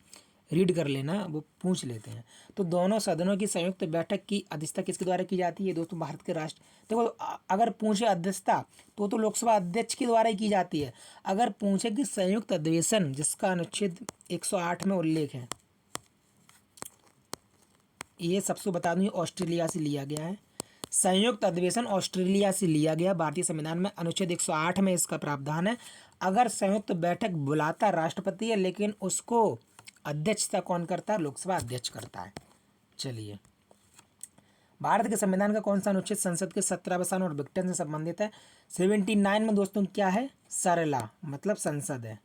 रीड कर लेना, वो पूछ लेते हैं। तो दोनों सदनों की संयुक्त बैठक की अध्यक्षता किसके द्वारा की जाती है? दोस्तों भारत के राष्ट्र देखो अगर पूछे अध्यक्षता तो लोकसभा अध्यक्ष के द्वारा ही की जाती है। अगर पूछे कि संयुक्त अधिवेशन जिसका अनुच्छेद 108 में उल्लेख है, ये सबसे बता दूं ऑस्ट्रेलिया से लिया गया है। संयुक्त अधिवेशन ऑस्ट्रेलिया से लिया गया। भारतीय संविधान में अनुच्छेद 108 में इसका प्रावधान है। अगर संयुक्त बैठक बुलाता राष्ट्रपति है, लेकिन उसको अध्यक्षता कौन करता है? लोकसभा अध्यक्ष करता है। चलिए, भारत के संविधान का कौन सा अनुच्छेद संसद के 17वें और विघटन से संबंधित है? 79 में दोस्तों क्या है? सरला मतलब संसद है।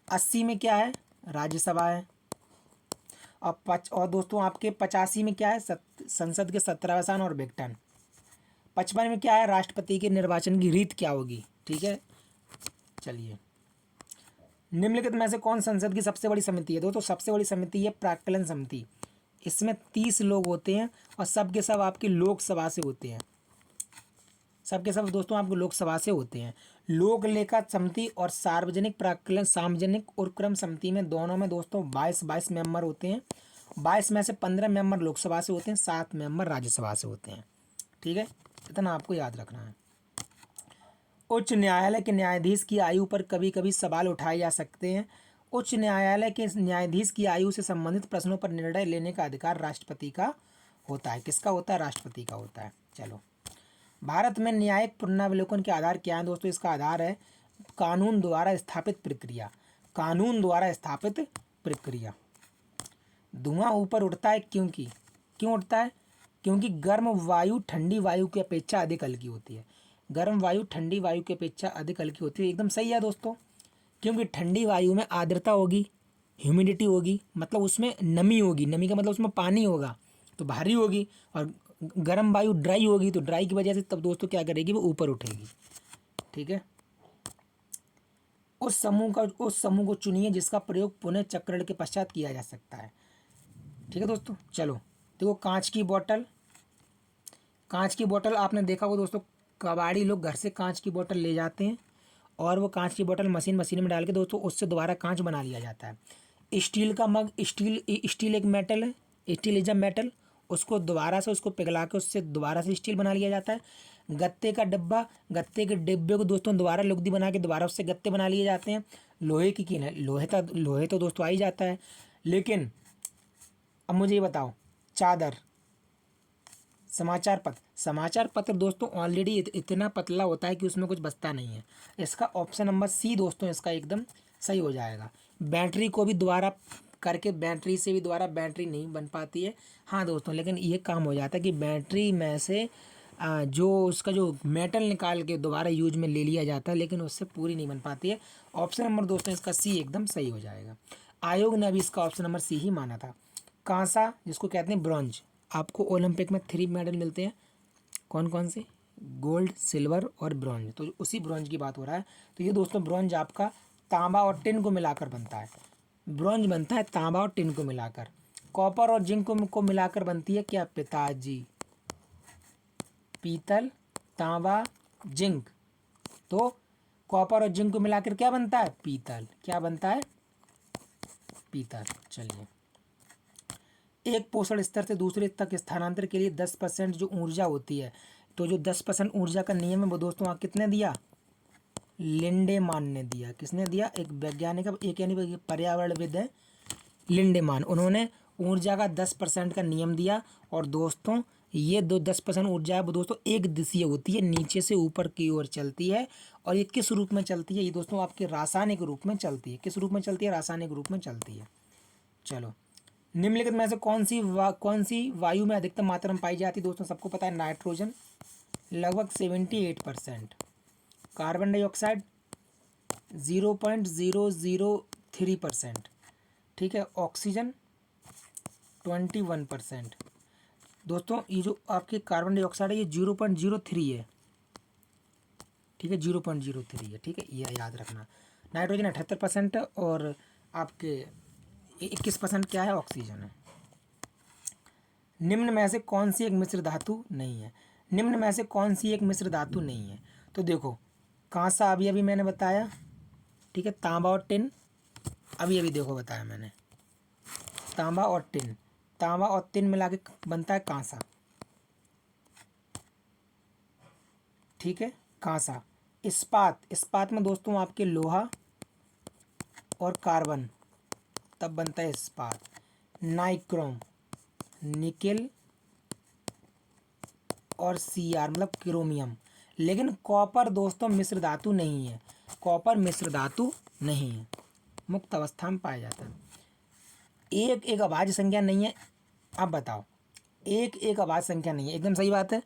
80 में क्या है? राज्यसभा है। और दोस्तों आपके 85 में क्या है? संसद के 17वें और विघटन। 55 में क्या है? राष्ट्रपति के निर्वाचन की रीत क्या होगी? ठीक है, चलिए, निम्नलिखित में से कौन संसद की सबसे बड़ी समिति है? दोस्तों सबसे बड़ी समिति है प्राक्कलन समिति। इसमें 30 लोग होते हैं और सब के सब आपकी लोकसभा से होते हैं। सब के सब दोस्तों आपको लोकसभा से होते हैं। लोक लेखा समिति और सार्वजनिक प्राक्कलन सार्वजनिक उपक्रम समिति में दोनों में दोस्तों 22 मेंबर होते हैं। 22 में से 15 मेंबर लोकसभा से होते हैं, 7 मेंबर राज्यसभा से होते हैं। ठीक है, इतना आपको याद रखना है। उच्च न्यायालय के न्यायाधीश की आयु पर कभी कभी सवाल उठाए जा सकते हैं। उच्च न्यायालय के न्यायाधीश की आयु से संबंधित प्रश्नों पर निर्णय लेने का अधिकार राष्ट्रपति का होता है। किसका होता है? राष्ट्रपति का होता है। चलो, भारत में न्यायिक पुनरावलोकन के आधार क्या है? दोस्तों इसका आधार है कानून द्वारा स्थापित प्रक्रिया। कानून द्वारा स्थापित प्रक्रिया। धुआं ऊपर उठता है क्यों उठता है? क्योंकि गर्म वायु ठंडी वायु की अपेक्षा अधिक हल्की होती है। गर्म वायु ठंडी वायु की अपेक्षा अधिक हल्की होती है। एकदम सही है दोस्तों, क्योंकि ठंडी वायु में आर्द्रता होगी, ह्यूमिडिटी होगी, मतलब उसमें नमी होगी। नमी का मतलब उसमें पानी होगा तो भारी होगी, और गर्म वायु ड्राई होगी तो ड्राई की वजह से तब दोस्तों क्या करेगी? वो ऊपर उठेगी। ठीक है, उस समूह को चुनिए जिसका प्रयोग पुनः चक्रण के पश्चात किया जा सकता है। ठीक है दोस्तों, चलो देखो, कांच की बोतल आपने देखा वो दोस्तों, कबाड़ी लोग घर से कांच की बोतल ले जाते हैं और वो कांच की बोतल मशीन में डाल के दोस्तों उससे दोबारा कांच बना लिया जाता है। स्टील का मग, स्टील एक मेटल है, स्टील इज अ मेटल, उसको दोबारा से उसको पिघला के उससे दोबारा से स्टील बना लिया जाता है। गत्ते का डिब्बा, गत्ते के डिब्बे को दोस्तों दोबारा लुगदी बना के दोबारा उससे गत्ते बना लिए जाते हैं। लोहे की कील है, लोहे तो दोस्तों आ ही जाता है। लेकिन अब मुझे ये बताओ, चादर, समाचार पत्र दोस्तों ऑलरेडी इतना पतला होता है कि उसमें कुछ बचता नहीं है। इसका ऑप्शन नंबर सी दोस्तों इसका एकदम सही हो जाएगा। बैटरी को भी दोबारा करके बैटरी से भी दोबारा बैटरी नहीं बन पाती है। हाँ दोस्तों, लेकिन ये काम हो जाता है कि बैटरी में से जो उसका जो मेटल निकाल के दोबारा यूज में ले लिया जाता है, लेकिन उससे पूरी नहीं बन पाती है। ऑप्शन नंबर दोस्तों इसका सी एकदम सही हो जाएगा। आयोग ने अभी इसका ऑप्शन नंबर सी ही माना था। कांसा जिसको कहते हैं ब्रॉन्ज, आपको ओलंपिक में 3 मेडल मिलते हैं। कौन कौन से? गोल्ड, सिल्वर और ब्रॉन्ज। तो उसी ब्रॉन्ज की बात हो रहा है। तो ये दोस्तों ब्रॉन्ज आपका तांबा और टिन को मिलाकर बनता है। ब्रॉन्ज बनता है तांबा और टिन को मिलाकर। कॉपर और जिंक को मिलाकर बनती है क्या? पिताजी, पीतल, तांबा, जिंक। तो कॉपर और जिंक को मिलाकर क्या बनता है? पीतल। क्या बनता है? पीतल। चलिए, एक पोषण स्तर से दूसरे तक स्थानांतरण के लिए 10% जो ऊर्जा होती है, तो जो 10% ऊर्जा का नियम है वो दोस्तों कितने दिया? लिंडेमान ने दिया। किसने दिया? एक वैज्ञानिक, एक यानी पर्यावरणविद है लिंडेमान। उन्होंने ऊर्जा का 10% का नियम दिया। और दोस्तों ये 10% ऊर्जा है वो दोस्तों एक दिशीय होती है, नीचे से ऊपर की ओर चलती है। और ये किस रूप में चलती है? ये दोस्तों आपके रासायनिक रूप में चलती है। किस रूप में चलती है? रासायनिक रूप में चलती है। चलो, निम्नलिखित में से कौन सी वायु में अधिकतम मात्रा में पाई जाती है? दोस्तों सबको पता है नाइट्रोजन लगभग 78%, कार्बन डाइऑक्साइड 0.003%, ठीक है, ऑक्सीजन 21%। दोस्तों ये जो आपके कार्बन डाइऑक्साइड है ये 0.03 है, ठीक है, 0.03 है, ठीक है, ये याद रखना। नाइट्रोजन 78% और आपके 21% क्या है? ऑक्सीजन है। निम्न में से कौन सी एक मिश्र धातु नहीं है? निम्न में से कौन सी एक मिश्र धातु नहीं है? तो देखो, कांसा अभी अभी मैंने बताया, ठीक है, तांबा और टिन अभी अभी देखो बताया मैंने, तांबा और टिन, तांबा और टिन मिला के बनता है कांसा, ठीक है, कांसा। इस्पात, इस्पात में दोस्तों आपके लोहा और कार्बन, तब बनता है इस्पात। नाइक्रोम, निकेल और Cr मतलब क्रोमियम। लेकिन कॉपर दोस्तों मिश्र धातु नहीं है, कॉपर मिश्र धातु नहीं है, मुक्त अवस्था में पाया जाता है। एक एक अभाज्य संख्या नहीं है। अब बताओ, एक एक अभाज्य संख्या नहीं है, एकदम सही बात है।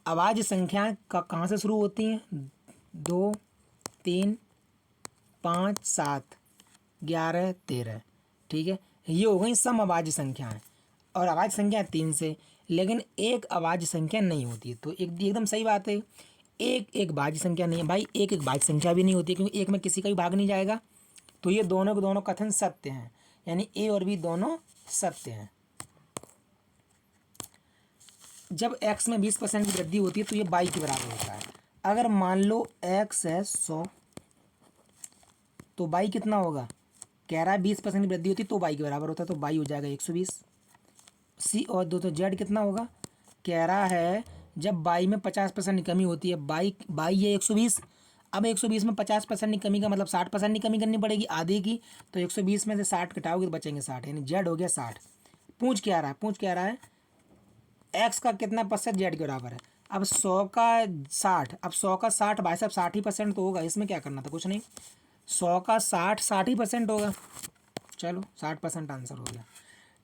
अभाज्य संख्या का कहाँ से शुरू होती हैं? 2, 3, 5, 7, 11, 13, ठीक है, ये हो गई सम अभाज्य संख्याएं। और अभाज्य संख्या 3 से, लेकिन एक अभाज्य संख्या नहीं होती है। तो एकदम सही बात है, एक एक भाज्य संख्या नहीं है भाई, एक एक भाज्य संख्या भी नहीं होती है, क्योंकि एक में किसी का भी भाग नहीं जाएगा। तो ये दोनों के दोनों कथन सत्य हैं, यानी ए और बी दोनों सत्य हैं। जब x में 20% की वृद्धि होती है तो ये y के बराबर होता है। अगर मान लो x है 100 तो y कितना होगा? कह रहा है 20% की वृद्धि होती तो y के बराबर होता है, तो y हो जाएगा 120। सी और दो तो z कितना होगा? कह रहा है जब y में 50% की कमी होती है, y है 120। अब 120 में 50% की कमी का मतलब 60% की कमी करनी पड़ेगी आधे की। तो 120 में से 60 घटाओगे तो बचेंगे 60, यानी z हो गया 60। पूछ क्या रहा है? पूछ क्या रहा है? एक्स का कितना प्रतिशत जेड के बराबर है? अब 100 का 60, अब 100 का 60 भाई साहब 60% तो होगा, इसमें क्या करना था? कुछ नहीं, 100 का 60% होगा। चलो 60% आंसर हो गया।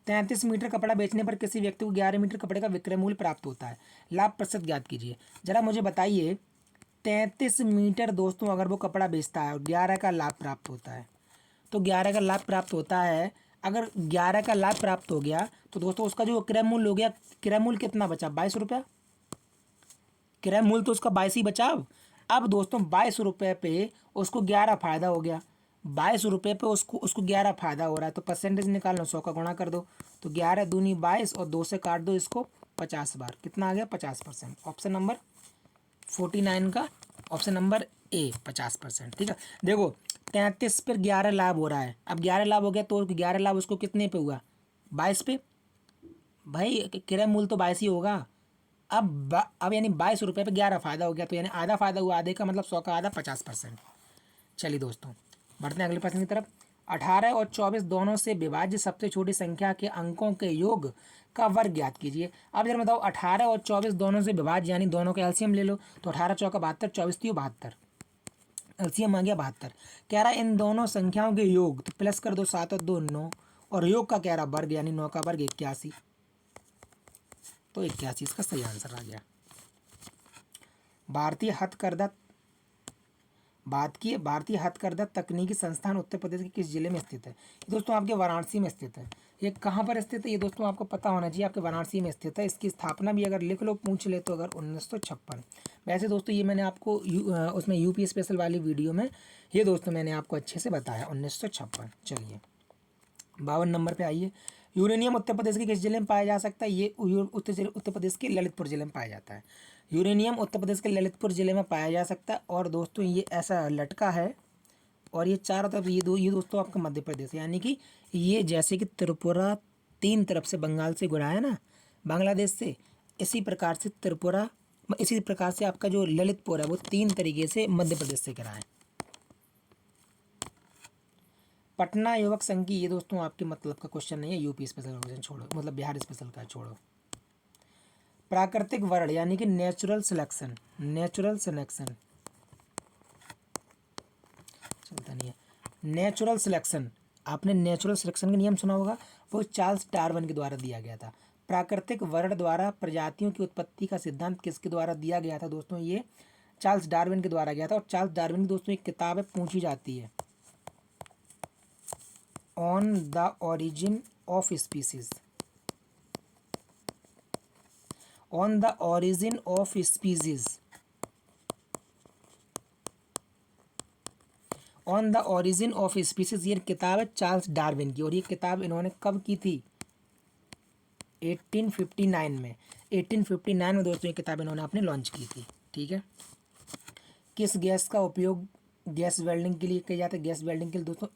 33 मीटर कपड़ा बेचने पर किसी व्यक्ति को 11 मीटर कपड़े का विक्रय मूल्य प्राप्त होता है, लाभ प्रतिशत ज्ञात कीजिए। जरा मुझे बताइए, 33 मीटर दोस्तों अगर वो कपड़ा बेचता है और 11 का लाभ प्राप्त होता है, तो 11 का लाभ प्राप्त होता है। अगर 11 का लाभ प्राप्त हो गया तो दोस्तों उसका जो क्रय मूल्य हो गया, क्रय मूल्य कितना बचा? 22 रुपया। क्रय मूल्य तो उसका 22 ही बचा। अब दोस्तों 22 रुपये पे उसको 11 फायदा हो गया, 22 रुपये पे उसको उसको 11 फायदा हो रहा है। तो परसेंटेज निकाल लो, 100 का गुणा कर दो, तो 11 दूनी 22 और 2 से काट दो इसको 50 बार, कितना आ गया? 50%। ऑप्शन नंबर 49 का ऑप्शन नंबर ए 50%, ठीक है। देखो 33 पर 11 लाभ हो रहा है, अब 11 लाभ हो गया तो 11 लाभ उसको कितने पे हुआ? 22 पे। भाई क्रय मूल्य तो 22 ही होगा। अब यानी 22 रुपये पे 11 फायदा हो गया, तो यानी आधा फायदा हुआ, आधे का मतलब 100 का आधा 50%। चलिए दोस्तों बढ़ते हैं अगले प्रश्न की तरफ। 18 और 24 दोनों से विभाज्य सबसे छोटी संख्या के अंकों के योग का वर्ग ज्ञात कीजिए। अब जरा बताओ, 18 और 24 दोनों से विभाज्य यानी दोनों का एलसीएम ले लो, तो 18 चौका 72, 24 तीय 72, एलसीएम आ गया 72। कह रहा है इन दोनों संख्याओं के योग, तो प्लस कर दो 7 और 2 9, और योग का कह रहा वर्ग यानी 9 का वर्ग 81, तो 81 इसका सही आंसर आ गया। भारतीय हथकरघा तकनीकी संस्थान उत्तर प्रदेश के किस जिले में स्थित है? ये दोस्तों आपके वाराणसी में स्थित है। ये कहाँ पर स्थित है? ये दोस्तों आपको पता होना चाहिए, आपके वाराणसी में स्थित है। इसकी स्थापना भी अगर लिख लो, पूछ ले तो, अगर 1956। वैसे दोस्तों ये मैंने आपको उसमें यूपी स्पेशल वाली वीडियो में ये दोस्तों मैंने आपको अच्छे से बताया 1956। चलिए 52 नंबर पे आइए। यूरेनियम उत्तर प्रदेश के किस जिले में पाया जा सकता है? ये उत्तर प्रदेश के ललितपुर जिले में पाया जाता है। यूरेनियम उत्तर प्रदेश के ललितपुर जिले में पाया जा सकता है। और दोस्तों ये ऐसा लटका है और ये चारों तरफ ये दोस्तों आपका मध्य प्रदेश, यानी कि ये जैसे कि त्रिपुरा 3 तरफ से बंगाल से घुरा है ना, बांग्लादेश से, इसी प्रकार से त्रिपुरा, इसी प्रकार से आपका जो ललितपुर है वो 3 तरीके से मध्य प्रदेश से घिरा है। पटना युवक संघ की, ये दोस्तों आपके मतलब का क्वेश्चन नहीं है, यूपी स्पेशल का क्वेश्चन छोड़ो, मतलब बिहार स्पेशल का छोड़ो। प्राकृतिक वर्ण यानी कि नेचुरल सिलेक्शन, नेचुरल सिलेक्शन चलता नहीं है, नेचुरल सिलेक्शन, आपने नेचुरल सिलेक्शन का नियम सुना होगा, वो चार्ल्स डार्विन के द्वारा दिया गया था। प्राकृतिक वर्ण द्वारा प्रजातियों की उत्पत्ति का सिद्धांत किसके द्वारा दिया गया था दोस्तों, ये चार्ल्स डार्विन के द्वारा गया था। और चार्ल्स डार्विन की दोस्तों एक किताब है, पूछी जाती है, on the origin of species, on the origin of species, on the origin of species, ये किताब है चार्ल्स डार्विन की। और ये किताब इन्होंने कब की थी, 1859 में, 1859 में दोस्तों ये किताब इन्होंने अपने लॉन्च की थी। ठीक है, किस गैस का उपयोग गैस वेल्डिंग के लिए किया जाता है, गैस वेल्डिंग के लिए दोस्तों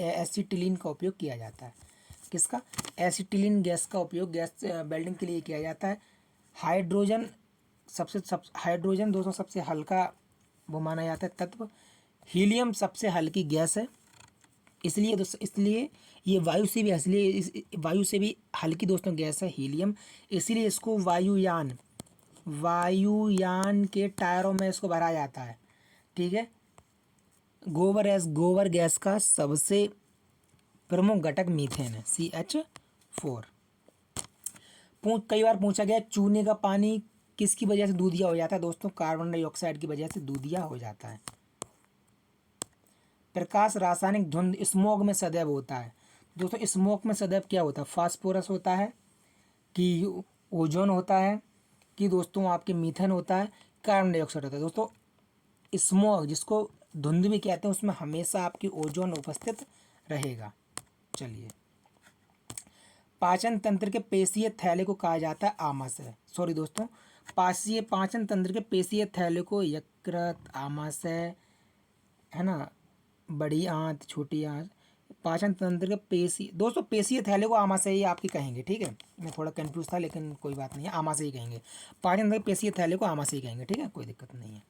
एसिटिलीन का उपयोग किया जाता है। किसका, एसिटिलीन गैस का उपयोग गैस वेल्डिंग के लिए किया जाता है। हाइड्रोजन हाइड्रोजन दोस्तों सबसे हल्का वो माना जाता है तत्व, हीलियम सबसे हल्की गैस है, इसलिए दोस्तों, इसलिए ये वायु से भी हल्की दोस्तों गैस है हीलियम, इसीलिए इसको वायुयान के टायरों में इसको भरा जाता है। ठीक है, गोबर गैस का सबसे प्रमुख घटक मीथेन है, CH4। कई बार पूछा गया चूने का पानी किसकी वजह से दूधिया हो जाता है दोस्तों, कार्बन डाइऑक्साइड की वजह से दूधिया हो जाता है। प्रकाश रासायनिक धुंध स्मोक में सदैव होता है दोस्तों, स्मोक में सदैव क्या होता है, फास्फोरस होता है कि ओजोन होता है कि दोस्तों आपके मीथेन होता है, कार्बन डाइऑक्साइड होता है। दोस्तों स्मोक जिसको धुंध भी कहते हैं उसमें हमेशा आपकी ओजोन उपस्थित रहेगा। चलिए, पाचन तंत्र के पेशीय थैले को कहा जाता है आमाशय, सॉरी दोस्तों, पाचन तंत्र के पेशीय थैले को यकृत, आमाशय, है ना, बड़ी आंत, छोटी आंत, पाचन तंत्र के पेशी, दोस्तों पेशीय थैले को आमाशय ही आपकी कहेंगे। ठीक है, मैं थोड़ा कंफ्यूज था लेकिन कोई बात नहीं है, आमाशय ही कहेंगे, पाचन तंत्र के पेशीय थैले को आमाशय ही कहेंगे। ठीक है, कोई दिक्कत नहीं है।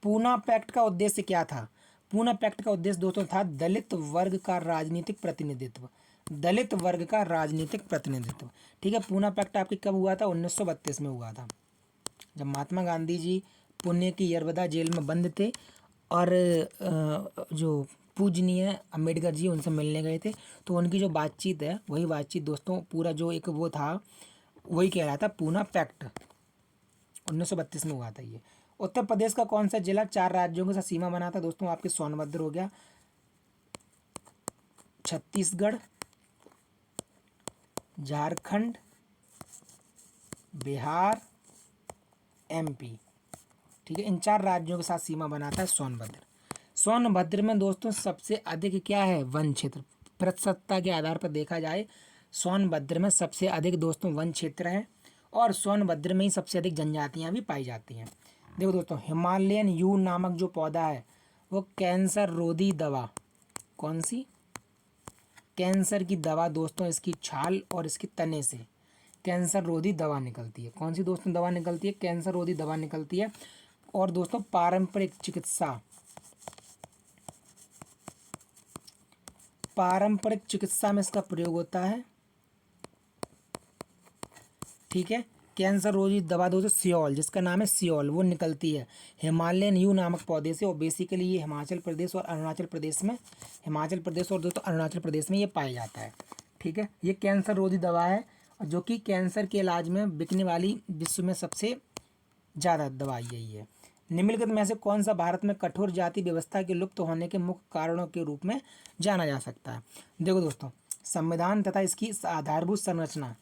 पूना पैक्ट का उद्देश्य क्या था, पूना पैक्ट का उद्देश्य दोस्तों था दलित वर्ग का राजनीतिक प्रतिनिधित्व, दलित वर्ग का राजनीतिक प्रतिनिधित्व। ठीक है, पूना पैक्ट आपके कब हुआ था, 1932 में हुआ था, जब महात्मा गांधी जी पुणे की यरवदा जेल में बंद थे और जो पूजनीय अम्बेडकर जी उनसे मिलने गए थे, तो उनकी जो बातचीत है वही बातचीत दोस्तों पूरा जो एक वो था वही कह रहा था, पूना पैक्ट 1932 में हुआ था ये। उत्तर प्रदेश का कौन सा जिला 4 राज्यों के साथ सीमा बनाता है दोस्तों, आपके सोनभद्र हो गया, छत्तीसगढ़, झारखंड, बिहार, MP। ठीक है, इन 4 राज्यों के साथ सीमा बनाता है सोनभद्र। सोनभद्र में दोस्तों सबसे अधिक क्या है, वन क्षेत्र, प्रतिशतता के आधार पर देखा जाए सोनभद्र में सबसे अधिक दोस्तों वन क्षेत्र है, और सोनभद्र में ही सबसे अधिक जनजातियां भी पाई जाती हैं। देखो दोस्तों, हिमालयन यू नामक जो पौधा है वो कैंसर रोधी दवा, कौन सी, कैंसर की दवा दोस्तों, इसकी छाल और इसके तने से कैंसर रोधी दवा निकलती है। कौन सी दोस्तों दवा निकलती है, कैंसर रोधी दवा निकलती है। और दोस्तों पारंपरिक चिकित्सा में इसका प्रयोग होता है। ठीक है, कैंसर रोधी दवा दोस्तों सियोल, जिसका नाम है सियोल, वो निकलती है हिमालयन यू नामक पौधे से, और बेसिकली ये हिमाचल प्रदेश और अरुणाचल प्रदेश में ये पाया जाता है। ठीक है, ये कैंसर रोधी दवा है जो कि कैंसर के इलाज में बिकने वाली विश्व में सबसे ज़्यादा दवाई यही है। निम्नलिखित में से कौन सा भारत में कठोर जाति व्यवस्था के लुप्त होने के मुख्य कारणों के रूप में जाना जा सकता है। देखो दोस्तों, संविधान तथा इसकी आधारभूत संरचना,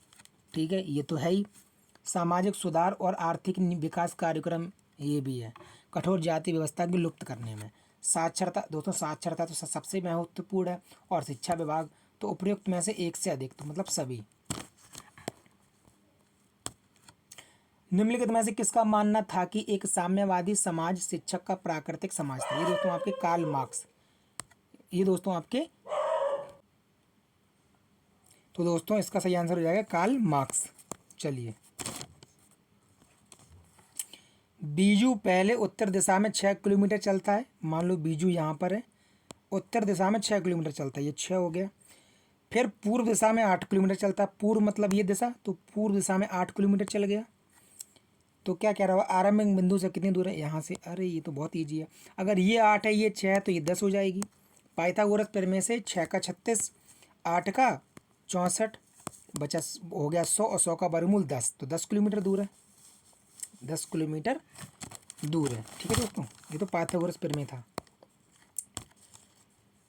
ठीक है, ये तो है ही, सामाजिक सुधार और आर्थिक विकास कार्यक्रम ये भी है कठोर जाति व्यवस्था को लुप्त करने में। साक्षरता दोस्तों, साक्षरता तो सबसे महत्वपूर्ण है, और शिक्षा विभाग तो उपयुक्त में से एक से अधिक, तो मतलब सभी। निम्नलिखित में से किसका मानना था कि एक साम्यवादी समाज शिक्षक का प्राकृतिक समाज था, ये दोस्तों आपके कार्ल मार्क्स, ये दोस्तों आपके, तो दोस्तों इसका सही आंसर हो जाएगा कार्ल मार्क्स। चलिए, बीजू पहले उत्तर दिशा में 6 किलोमीटर चलता है, मान लो बीजू यहाँ पर है, उत्तर दिशा में 6 किलोमीटर चलता है, ये 6 हो गया। फिर पूर्व दिशा में 8 किलोमीटर चलता है। पूर्व मतलब ये दिशा, तो पूर्व दिशा में 8 किलोमीटर चल गया। तो क्या कह रहा हुआ, आरंभिक बिंदु से कितनी दूर है यहाँ से। अरे ये तो बहुत ईजी है। अगर ये 8 है, ये 6 है, तो ये 10 हो जाएगी। पाइथागोरस प्रमेय से 6 का 36, 8 का 64, बचा हो गया 100, और 100 का वर्गमूल 10, तो 10 किलोमीटर दूर है। 10 किलोमीटर दूर है। ठीक है दोस्तों, ये तो पाइथागोरस प्रमेय था।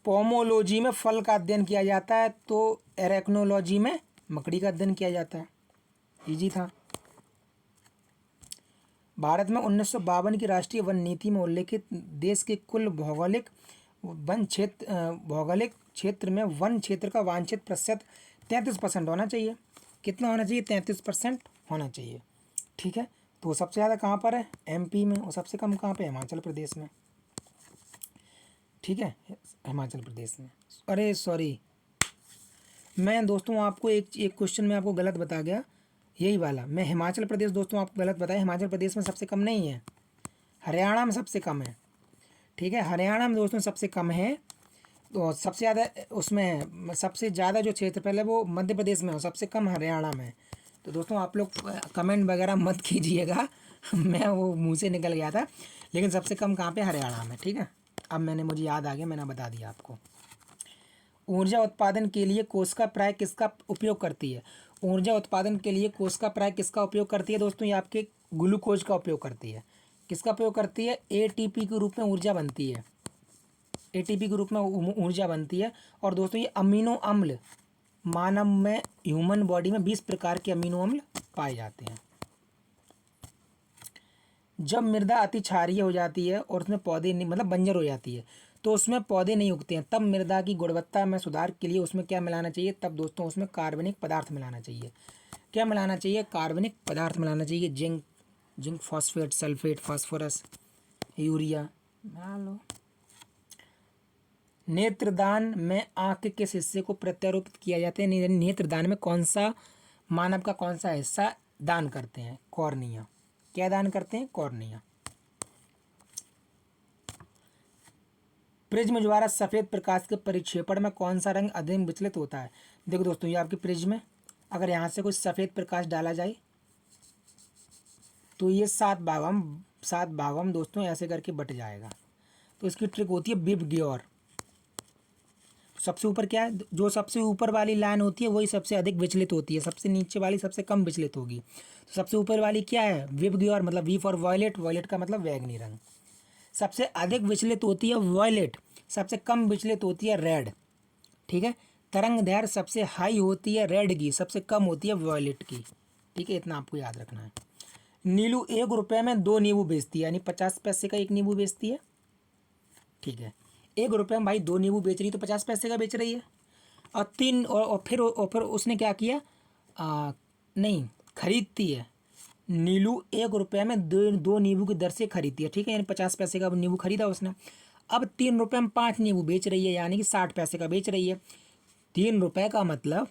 पोमोलॉजी में फल का अध्ययन किया जाता है, तो एरेक्नोलॉजी में मकड़ी का अध्ययन किया जाता है। इजी था। भारत में 1952 की राष्ट्रीय वन नीति में उल्लेखित देश के कुल भौगोलिक क्षेत्र में वन क्षेत्र का वांछित प्रतिशत 33% होना चाहिए। कितना होना चाहिए? 33% होना चाहिए। ठीक है, तो सबसे ज़्यादा कहाँ पर है? एमपी में, और सबसे कम कहाँ पे? हिमाचल प्रदेश में। ठीक है, हिमाचल प्रदेश में। अरे सॉरी, मैं दोस्तों आपको एक क्वेश्चन में आपको गलत बता गया, यही वाला। मैं हिमाचल प्रदेश दोस्तों आपको गलत बताया। हिमाचल प्रदेश में सबसे कम नहीं है, हरियाणा में सबसे कम है। ठीक है, हरियाणा में दोस्तों सबसे कम है। तो सबसे ज़्यादा उसमें, सबसे ज़्यादा जो क्षेत्रफल है वो मध्य प्रदेश में हो, सबसे कम हरियाणा में। तो दोस्तों आप लोग कमेंट वगैरह मत कीजिएगा मैं वो मुंह से निकल गया था, लेकिन सबसे कम कहाँ पे? हरियाणा में। ठीक है, अब मुझे याद आ गया, मैंने बता दिया आपको। ऊर्जा उत्पादन के लिए कोशिका प्राय किसका उपयोग करती है? ऊर्जा उत्पादन के लिए कोशिका प्राय किसका उपयोग करती है दोस्तों? ये आपके ग्लूकोज का उपयोग करती है। किसका उपयोग करती है? एटीपी के रूप में ऊर्जा बनती है। एटीपी के रूप में ऊर्जा बनती है। और दोस्तों ये अमीनो अम्ल, मानव में, ह्यूमन बॉडी में 20 प्रकार के अमीनो अम्ल पाए जाते हैं। जब मृदा अति क्षारीय हो जाती है और उसमें पौधे नहीं, मतलब बंजर हो जाती है, तो उसमें पौधे नहीं उगते हैं, तब मृदा की गुणवत्ता में सुधार के लिए उसमें क्या मिलाना चाहिए? तब दोस्तों उसमें कार्बनिक पदार्थ मिलाना चाहिए। क्या मिलाना चाहिए? कार्बनिक पदार्थ मिलाना चाहिए। Zinc, phosphate, sulphate, phosphorus, urea मिला लो। नेत्रदान में आँख के किस हिस्से को प्रत्यारोपित किया जाता है? नेत्रदान में कौन सा, मानव का कौन सा हिस्सा दान करते हैं? कॉर्निया। क्या दान करते हैं? कॉर्निया। प्रिज्म द्वारा सफ़ेद प्रकाश के परिक्षेपण में कौन सा रंग अधिक विचलित होता है? देखो दोस्तों, ये आपकी प्रिज्म है। अगर यहाँ से कुछ सफ़ेद प्रकाश डाला जाए तो ये 7 भागों में दोस्तों ऐसे करके बट जाएगा। तो इसकी ट्रिक होती है विबग्योर। सबसे ऊपर क्या है? जो सबसे ऊपर वाली लाइन होती है वही सबसे अधिक विचलित होती है, सबसे नीचे वाली सबसे कम विचलित होगी। तो सबसे ऊपर वाली क्या है? विबग्योर, मतलब वी फॉर वॉयलेट, वॉयलेट का मतलब बैंगनी रंग। सबसे अधिक विचलित होती है वॉयलेट, सबसे कम विचलित होती है रेड। ठीक है, तरंग दैर्घ्य सबसे हाई होती है रेड की, सबसे कम होती है वॉयलेट की। ठीक है, इतना आपको याद रखना है। नीलू 1 रुपये में 2 नींबू बेचती है, यानी 50 पैसे का 1 नींबू बेचती है। ठीक है, 1 रुपये में भाई 2 नींबू बेच रही है, तो 50 पैसे का बेच रही है। और फिर उसने क्या किया? नहीं, खरीदती है। नीलू 1 रुपये में दो नींबू की दर से खरीदती है। ठीक है, यानी 50 पैसे का नींबू खरीदा उसने। अब 3 रुपये में 5 नींबू बेच रही है, यानी कि 60 पैसे का बेच रही है। 3 रुपये का मतलब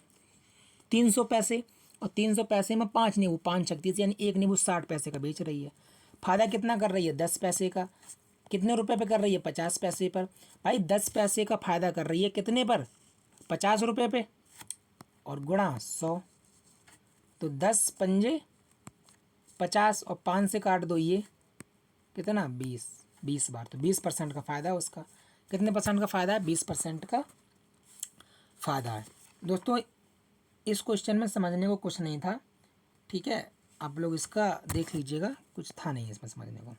300 पैसे, और 300 पैसे में 5 नींबू, 5 छत्तीस, यानी 1 नींबू 60 पैसे का बेच रही है। फायदा कितना कर रही है? 10 पैसे का। कितने रुपए पे कर रही है? 50 पैसे पर। भाई 10 पैसे का फायदा कर रही है कितने पर? 50 रुपये पे, और गुणा 100, तो 10 पंजे 50, और 5 से काट दो, ये कितना? 20 बार, तो 20% का फ़ायदा है उसका। कितने परसेंट का फ़ायदा है? 20% का फ़ायदा है। दोस्तों इस क्वेश्चन में समझने को कुछ नहीं था। ठीक है, आप लोग इसका देख लीजिएगा, कुछ था नहीं इसमें समझने को।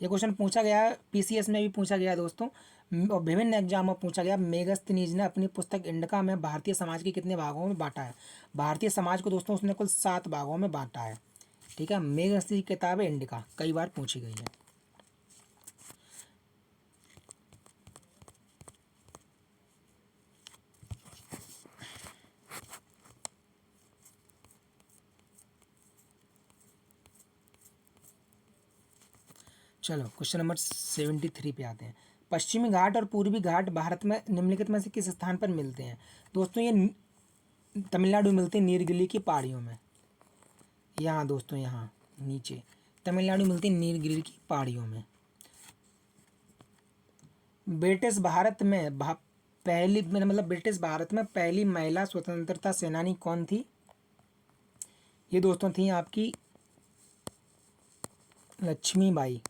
ये क्वेश्चन पूछा गया है, पीसीएस में भी पूछा गया है दोस्तों, और विभिन्न एग्जाम में पूछा गया। मेगस्थनीज ने अपनी पुस्तक इंडिका में भारतीय समाज के कितने भागों में बांटा है? भारतीय समाज को दोस्तों उसने कुल 7 भागों में बांटा है। ठीक है, मेगस्थनी की किताब है इंडिका, कई बार पूछी गई है। चलो क्वेश्चन नंबर 73 पे आते हैं। पश्चिमी घाट और पूर्वी घाट भारत में निम्नलिखित में से किस स्थान पर मिलते हैं? दोस्तों ये तमिलनाडु में मिलते हैं, नीलगिरी की पहाड़ियों में। यहाँ दोस्तों, यहाँ नीचे तमिलनाडु मिलती है, नीलगिरी की पहाड़ियों में। ब्रिटिश भारत में पहली मतलब ब्रिटिश भारत में पहली महिला स्वतंत्रता सेनानी कौन थी? ये दोस्तों थी आपकी लक्ष्मीबाई।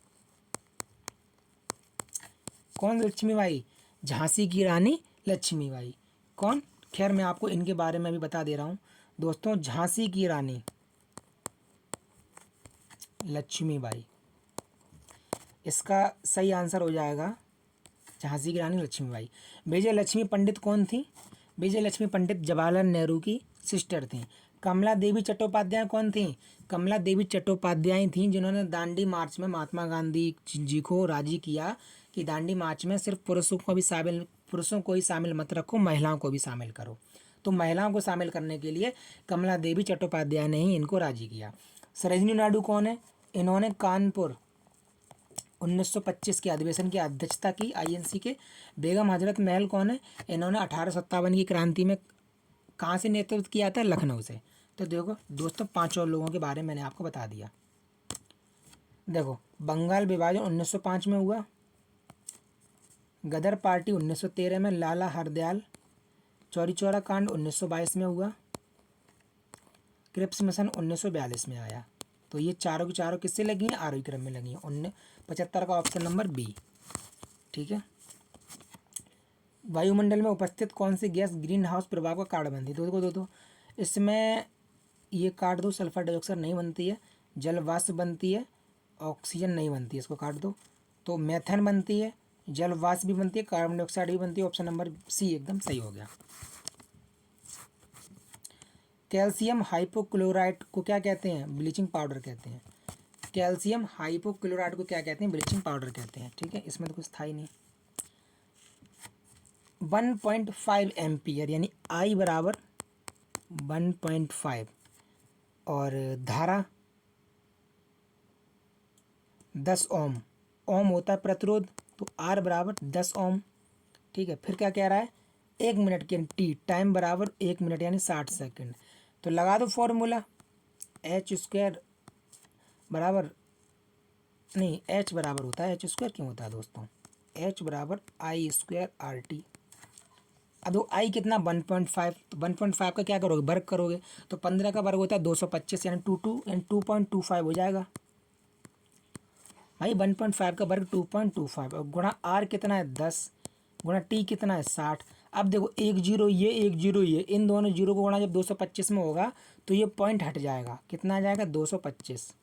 कौन लक्ष्मीबाई? झांसी की रानी लक्ष्मीबाई। कौन? खैर मैं आपको इनके बारे में भी बता दे रहा हूँ दोस्तों। झांसी की रानी लक्ष्मीबाई, इसका सही आंसर हो जाएगा झांसी की रानी लक्ष्मीबाई। विजय लक्ष्मी पंडित कौन थी? विजय लक्ष्मी पंडित जवाहरलाल नेहरू की सिस्टर थी। कमला देवी चट्टोपाध्याय कौन थी? कमला देवी चट्टोपाध्याय थी जिन्होंने दांडी मार्च में महात्मा गांधी जी को राजी किया कि दांडी मार्च में सिर्फ पुरुषों को ही शामिल मत रखो, महिलाओं को भी शामिल करो। तो महिलाओं को शामिल करने के लिए कमला देवी चट्टोपाध्याय ने ही इनको राजी किया। सरोजिनी नायडू कौन है? इन्होंने कानपुर 1925 के अधिवेशन की अध्यक्षता की आईएनसी के। बेगम हजरत महल कौन है? इन्होंने 1857 की क्रांति में कहाँ से नेतृत्व किया था? लखनऊ से। तो देखो दोस्तों 5 और लोगों के बारे में मैंने आपको बता दिया। देखो बंगाल विभाजन 1905 में हुआ, गदर पार्टी 1913 में, लाला हरदयाल, चौरी चौरा कांड 1922 में हुआ, क्रिप्स मिशन 1942 में आया। तो ये चारों की चारों किससे लगी हैं? आरोही क्रम में लगी हैं। 75 का ऑप्शन नंबर बी। ठीक है। वायुमंडल में उपस्थित कौन सी गैस ग्रीन हाउस प्रभाव का कारण बनती है? दो इसमें ये काट दो। सल्फर डाइऑक्साइड नहीं बनती है, जल वाष्प बनती है, ऑक्सीजन नहीं बनती है, इसको काट दो। तो मेथेन बनती है, जल वाष्प भी बनती है, कार्बन डाइऑक्साइड भी बनती है। ऑप्शन नंबर सी एकदम सही हो गया। कैल्शियम हाइपोक्लोराइड को क्या कहते हैं? ब्लीचिंग पाउडर कहते हैं। कैल्शियम हाइपोक्लोराइड को क्या कहते हैं? ब्लीचिंग पाउडर कहते हैं। ठीक है, इसमें तो कुछ था ही नहीं। 1.5 एम्पियर यानी आई बराबर 1.5 और धारा 10 ओम। ओम होता है प्रतिरोध, तो आर बराबर 10 ओम। ठीक है, फिर क्या कह रहा है? 1 मिनट की टी टाइम बराबर 1 मिनट यानी 60 सेकंड। तो लगा दो फॉर्मूला, एच स्क्वायर बराबर नहीं, एच बराबर होता है, एच स्क्वायर क्यों होता है दोस्तों? एच बराबर आई स्क्वायर आर टी। अब वो आई कितना? 1.5। तो 1.5 का क्या करोगे? वर्ग करोगे तो 15 का वर्ग होता है 225 यानी 2.25 हो जाएगा भाई। 1.5 का वर्ग 2.25 और गुणा आर कितना है? 10 गुणा टी कितना है? 60। अब देखो एक जीरो ये, एक जीरो ये, इन दोनों जीरो को गुणा जब 225 में होगा तो ये पॉइंट हट जाएगा। कितना आ जाएगा? 225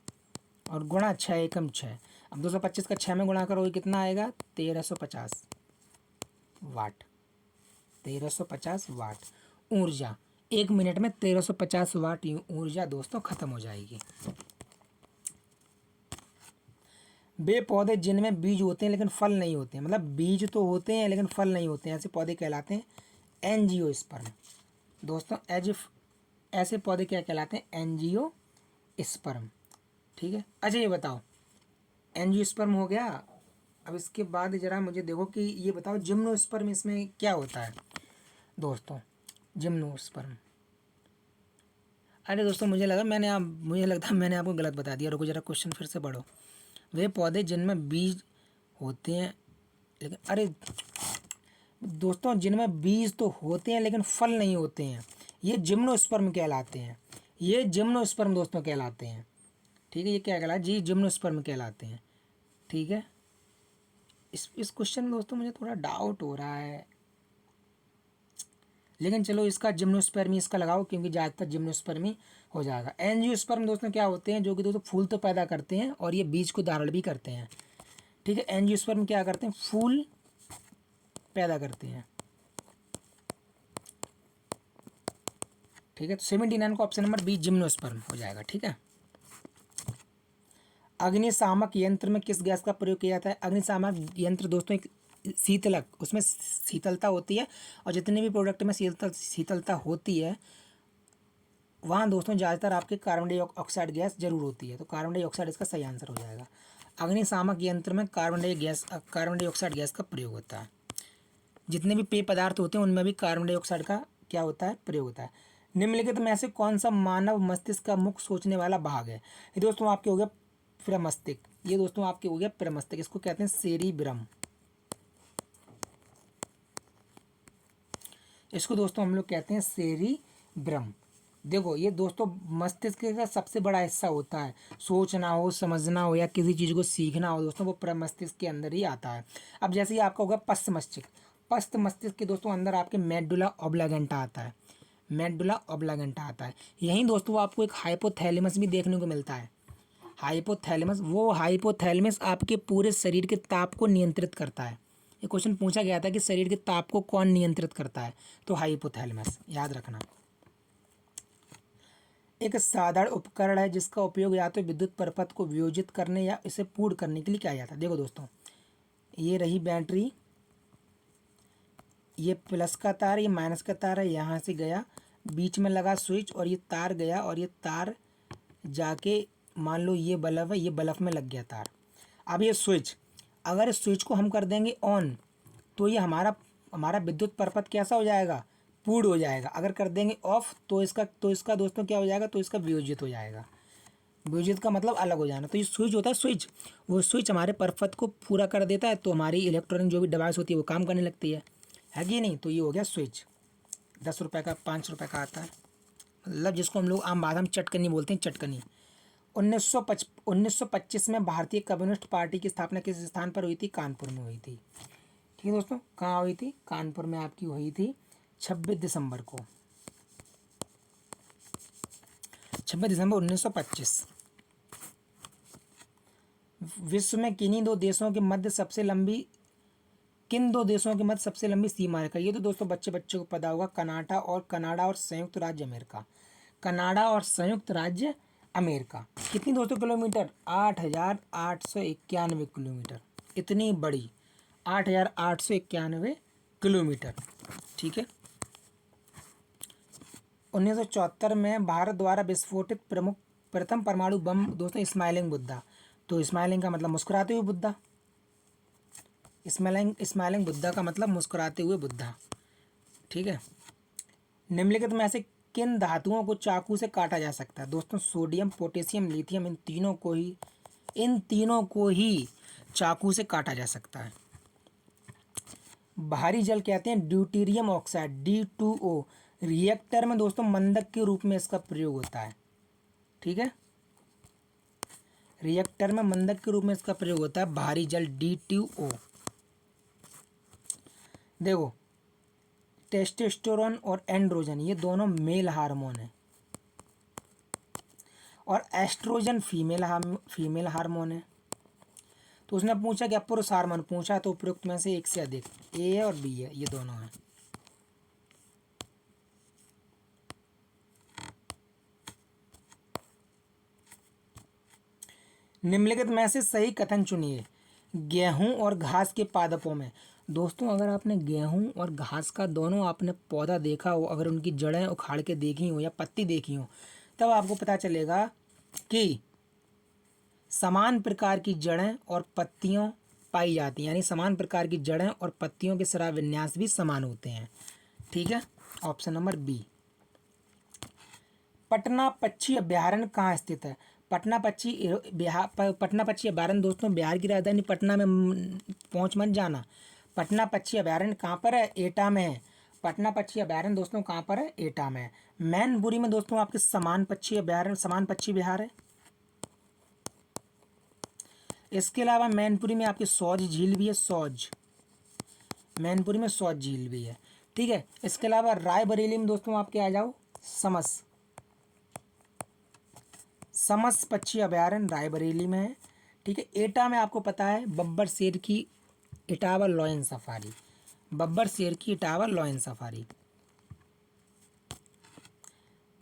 और गुणा 6 एकम 6। अब 225 का 6 में गुणा करोगे कितना आएगा? 1350 वाट। 1350 वाट ऊर्जा। 1 मिनट में 1350 वाट ऊर्जा दोस्तों खत्म हो जाएगी। वे पौधे जिनमें बीज होते हैं लेकिन फल नहीं होते हैं, मतलब बीज तो होते हैं लेकिन फल नहीं होते हैं, ऐसे पौधे कहलाते हैं एंजियोस्पर्म। दोस्तों ऐसे पौधे क्या कहलाते हैं? एंजियोस्पर्म। ठीक है। अच्छा ये बताओ, एंजियोस्पर्म हो गया। अब इसके बाद जरा मुझे देखो कि ये बताओ जिम्नोस्पर्म इसमें क्या होता है दोस्तों? जिम्नोस्पर्म। अरे दोस्तों मुझे लगता है मैंने आपको गलत बता दिया। रुको जरा क्वेश्चन फिर से पढ़ो। वे पौधे जिनमें बीज होते हैं लेकिन अरे दोस्तों जिनमें बीज तो होते हैं लेकिन फल नहीं होते हैं, ये जिम्नोस्पर्म कहलाते हैं। ये जिम्नोस्पर्म दोस्तों कहलाते हैं। ठीक है, ये क्या कहलाते हैं जी? जिम्नोस्पर्म कहलाते हैं। ठीक है। इस क्वेश्चन में दोस्तों मुझे थोड़ा डाउट हो रहा है, लेकिन चलो इसका जिम्नोस्पर्मी इसका लगाओ क्योंकि ज़्यादातर जिम्नोस्पर्मी हो जाएगा। एंजियोस्पर्म दोस्तों क्या होते हैं? जो कि दोस्तों फूल तो पैदा करते हैं और ये बीज को धारण भी करते हैं। ठीक है, एंजियोस्पर्म क्या करते हैं? फूल पैदा करते हैं। ठीक है, तो 79 का ऑप्शन नंबर बी जिम्नोस्पर्म हो जाएगा। ठीक है। अग्निशामक यंत्र में किस गैस का प्रयोग किया जाता है? अग्निशामक यंत्र दोस्तों एक शीतलक, उसमें शीतलता होती है और जितने भी प्रोडक्ट में शीतलता होती है वहाँ दोस्तों ज़्यादातर आपके कार्बन डाइऑक्साइड गैस जरूर होती है। तो कार्बन डाइऑक्साइड इसका सही आंसर हो जाएगा। अग्निशामक यंत्र में कार्बन डाइऑक्साइड गैस का प्रयोग होता है। जितने भी पेय पदार्थ होते हैं उनमें भी कार्बन डाइऑक्साइड का क्या होता है? प्रयोग होता है। निम्नलिखित में से कौन सा मानव मस्तिष्क का मुख्य सोचने वाला भाग है? ये दोस्तों आपके हो गया प्रमस्तिष्क। ये दोस्तों आपके हो गया प्रमस्तिष्क, इसको कहते हैं सेरिब्रम। इसको दोस्तों हम लोग कहते हैं सेरिब्रम। देखो ये दोस्तों मस्तिष्क का सबसे बड़ा हिस्सा होता है। सोचना हो, समझना हो या किसी चीज़ को सीखना हो दोस्तों, वो मस्तिष्क के अंदर ही आता है। अब जैसे ही आपका होगा पश्च मस्तिष्क, पश्च मस्तिष्क के दोस्तों अंदर आपके मेडुला ऑब्लांगेटा आता है, मेडुला ऑब्लांगेटा आता है। यहीं दोस्तों आपको एक हाइपोथैलेमस भी देखने को मिलता है। हाइपोथैलेमस, वो हाइपोथैलेमस आपके पूरे शरीर के ताप को नियंत्रित करता है। ये क्वेश्चन पूछा गया था कि शरीर के ताप को कौन नियंत्रित करता है, तो हाइपोथैलेमस, याद रखना। एक साधारण उपकरण है जिसका उपयोग या तो विद्युत परपथ को वियोजित करने या इसे पूर्ण करने के लिए किया जाता है। देखो दोस्तों, ये रही बैटरी, ये प्लस का तार, ये माइनस का तार है, यहाँ से गया, बीच में लगा स्विच और ये तार गया और ये तार जाके मान लो ये बल्ब है, ये बल्ब में लग गया तार। अब ये स्विच, अगर इस स्विच को हम कर देंगे ऑन तो ये हमारा हमारा विद्युत परपथ कैसा हो जाएगा, पूर्ण हो जाएगा। अगर कर देंगे ऑफ तो इसका दोस्तों क्या हो जाएगा, तो इसका वियोजित हो जाएगा। वियोजित का मतलब अलग हो जाना। तो ये स्विच होता है, स्विच, वो स्विच हमारे परपथ को पूरा कर देता है, तो हमारी इलेक्ट्रॉनिक जो भी डिवाइस होती है वो काम करने लगती है कि नहीं। तो ये हो गया स्विच। 10 रुपये का, 5 रुपये का आता है, मतलब जिसको हम लोग आम भाषा में चटकनी बोलते हैं, चटकनी। 1925 में भारतीय कम्युनिस्ट पार्टी की स्थापना किस स्थान पर हुई थी, कानपुर में हुई थी। ठीक है दोस्तों, कहाँ हुई थी, कानपुर में आपकी हुई थी 26 दिसंबर को, 26 दिसंबर 1925। विश्व में किन दो देशों के मध्य सबसे लंबी सीमा रेखा, ये तो दोस्तों बच्चे को पता होगा, कनाडा और संयुक्त राज्य अमेरिका। कनाडा और संयुक्त राज्य अमेरिका कितनी दोस्तों किलोमीटर, 8,891 किलोमीटर, इतनी बड़ी 8,891 किलोमीटर। ठीक है। 1974 में भारत द्वारा विस्फोटित प्रथम परमाणु बम दोस्तों स्माइलिंग बुद्धा। तो स्माइलिंग का मतलब मुस्कुराते हुए बुद्धा, स्माइलिंग बुद्धा का मतलब मुस्कुराते हुए बुद्धा। ठीक है। निम्नलिखित में से किन धातुओं को चाकू से काटा जा सकता है दोस्तों, सोडियम, पोटेशियम, लिथियम, इन तीनों को ही चाकू से काटा जा सकता है। भारी जल कहते हैं ड्यूटेरियम ऑक्साइड, D2O। रिएक्टर में दोस्तों मंदक के रूप में इसका प्रयोग होता है। ठीक है, रिएक्टर में मंदक के रूप में इसका प्रयोग होता है, भारी जल D2O। देखो, टेस्टोस्टेरोन और एंड्रोजन ये दोनों मेल हार्मोन है और एस्ट्रोजन फीमेल हार्मोन है। तो उसने पूछा क्या पुरुष हार्मोन पूछा, तो उपयुक्त में से एक से अधिक, ए है और बी है, ये दोनों हैं। निम्नलिखित में से सही कथन चुनिए। गेहूं और घास के पादपों में दोस्तों, अगर आपने गेहूं और घास का दोनों आपने पौधा देखा हो, अगर उनकी जड़ें उखाड़ के देखी हो या पत्ती देखी हो, तब आपको पता चलेगा कि समान प्रकार की जड़ें और पत्तियों पाई जाती हैं, यानी समान प्रकार की जड़ें और पत्तियों के शराब विन्यास भी समान होते हैं। ठीक है, ऑप्शन नंबर बी। पटना पक्षी अभ्यारण्य कहाँ स्थित है, पटना पक्षी अभ्यारण्य दोस्तों बिहार की राजधानी पटना में पहुँच मत जाना। पटना पक्षी अभ्यारण्य कहाँ पर है, एटा में है। पटना पक्षी अभ्यारण्य दोस्तों कहाँ पर है, एटा में है। मैनपुरी में दोस्तों आपके समान पक्षी विहार है। इसके अलावा मैनपुरी में आपकी सौज झील भी है, मैनपुरी में सौज झील भी है। ठीक है, इसके अलावा रायबरेली में दोस्तों आपके आ जाओ समस पक्षी अभ्यारण्य रायबरेली में है। ठीक है, एटा में आपको पता है बब्बर शेर की इटावा लॉयन सफारी।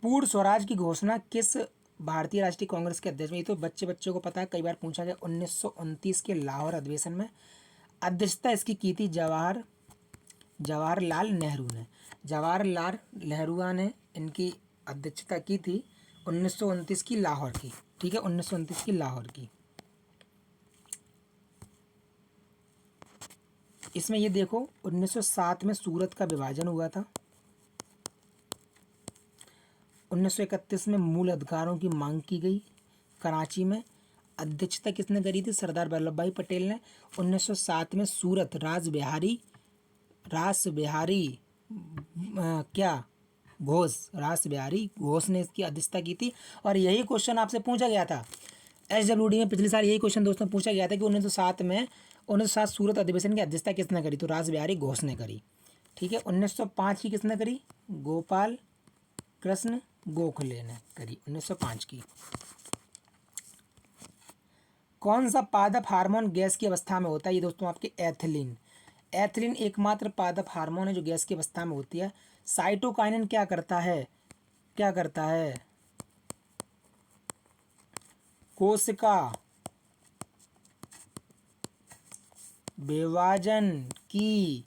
पूर्ण स्वराज की घोषणा किस भारतीय राष्ट्रीय कांग्रेस के अध्यक्ष में, ये तो बच्चों को पता है, कई बार पूछा गया। 1929 के लाहौर अधिवेशन में अध्यक्षता इसकी की थी जवाहरलाल नेहरू ने इनकी अध्यक्षता की थी 1929 की लाहौर की। ठीक है, 1929 की लाहौर की। इसमें ये देखो 1907 में सूरत का विभाजन हुआ था। 1931 में मूल अधिकारों की मांग की गई कराची में। अध्यक्षता किसने करी थी, सरदार वल्लभ भाई पटेल ने। 1907 में सूरत रास बिहारी क्या घोष, रास बिहारी घोष ने इसकी अध्यक्षता की थी। और यही क्वेश्चन आपसे पूछा गया था SWD में पिछले साल, यही क्वेश्चन दोस्तों पूछा गया था कि 1907 में 1907 सूरत अधिवेशन की अध्यक्षता किसने करी, तो रास बिहारी घोष ने करी। ठीक है, 1905 की किसने करी, गोपाल कृष्ण गोखले ने करी 1905 की। कौन सा पादप हार्मोन गैस की अवस्था में होता है, ये दोस्तों आपके एथिलीन। एथिलीन एकमात्र पादप हार्मोन है जो गैस की अवस्था में होती है। साइटोकाइनिन क्या करता है, क्या करता है, कोशिका विभाजन की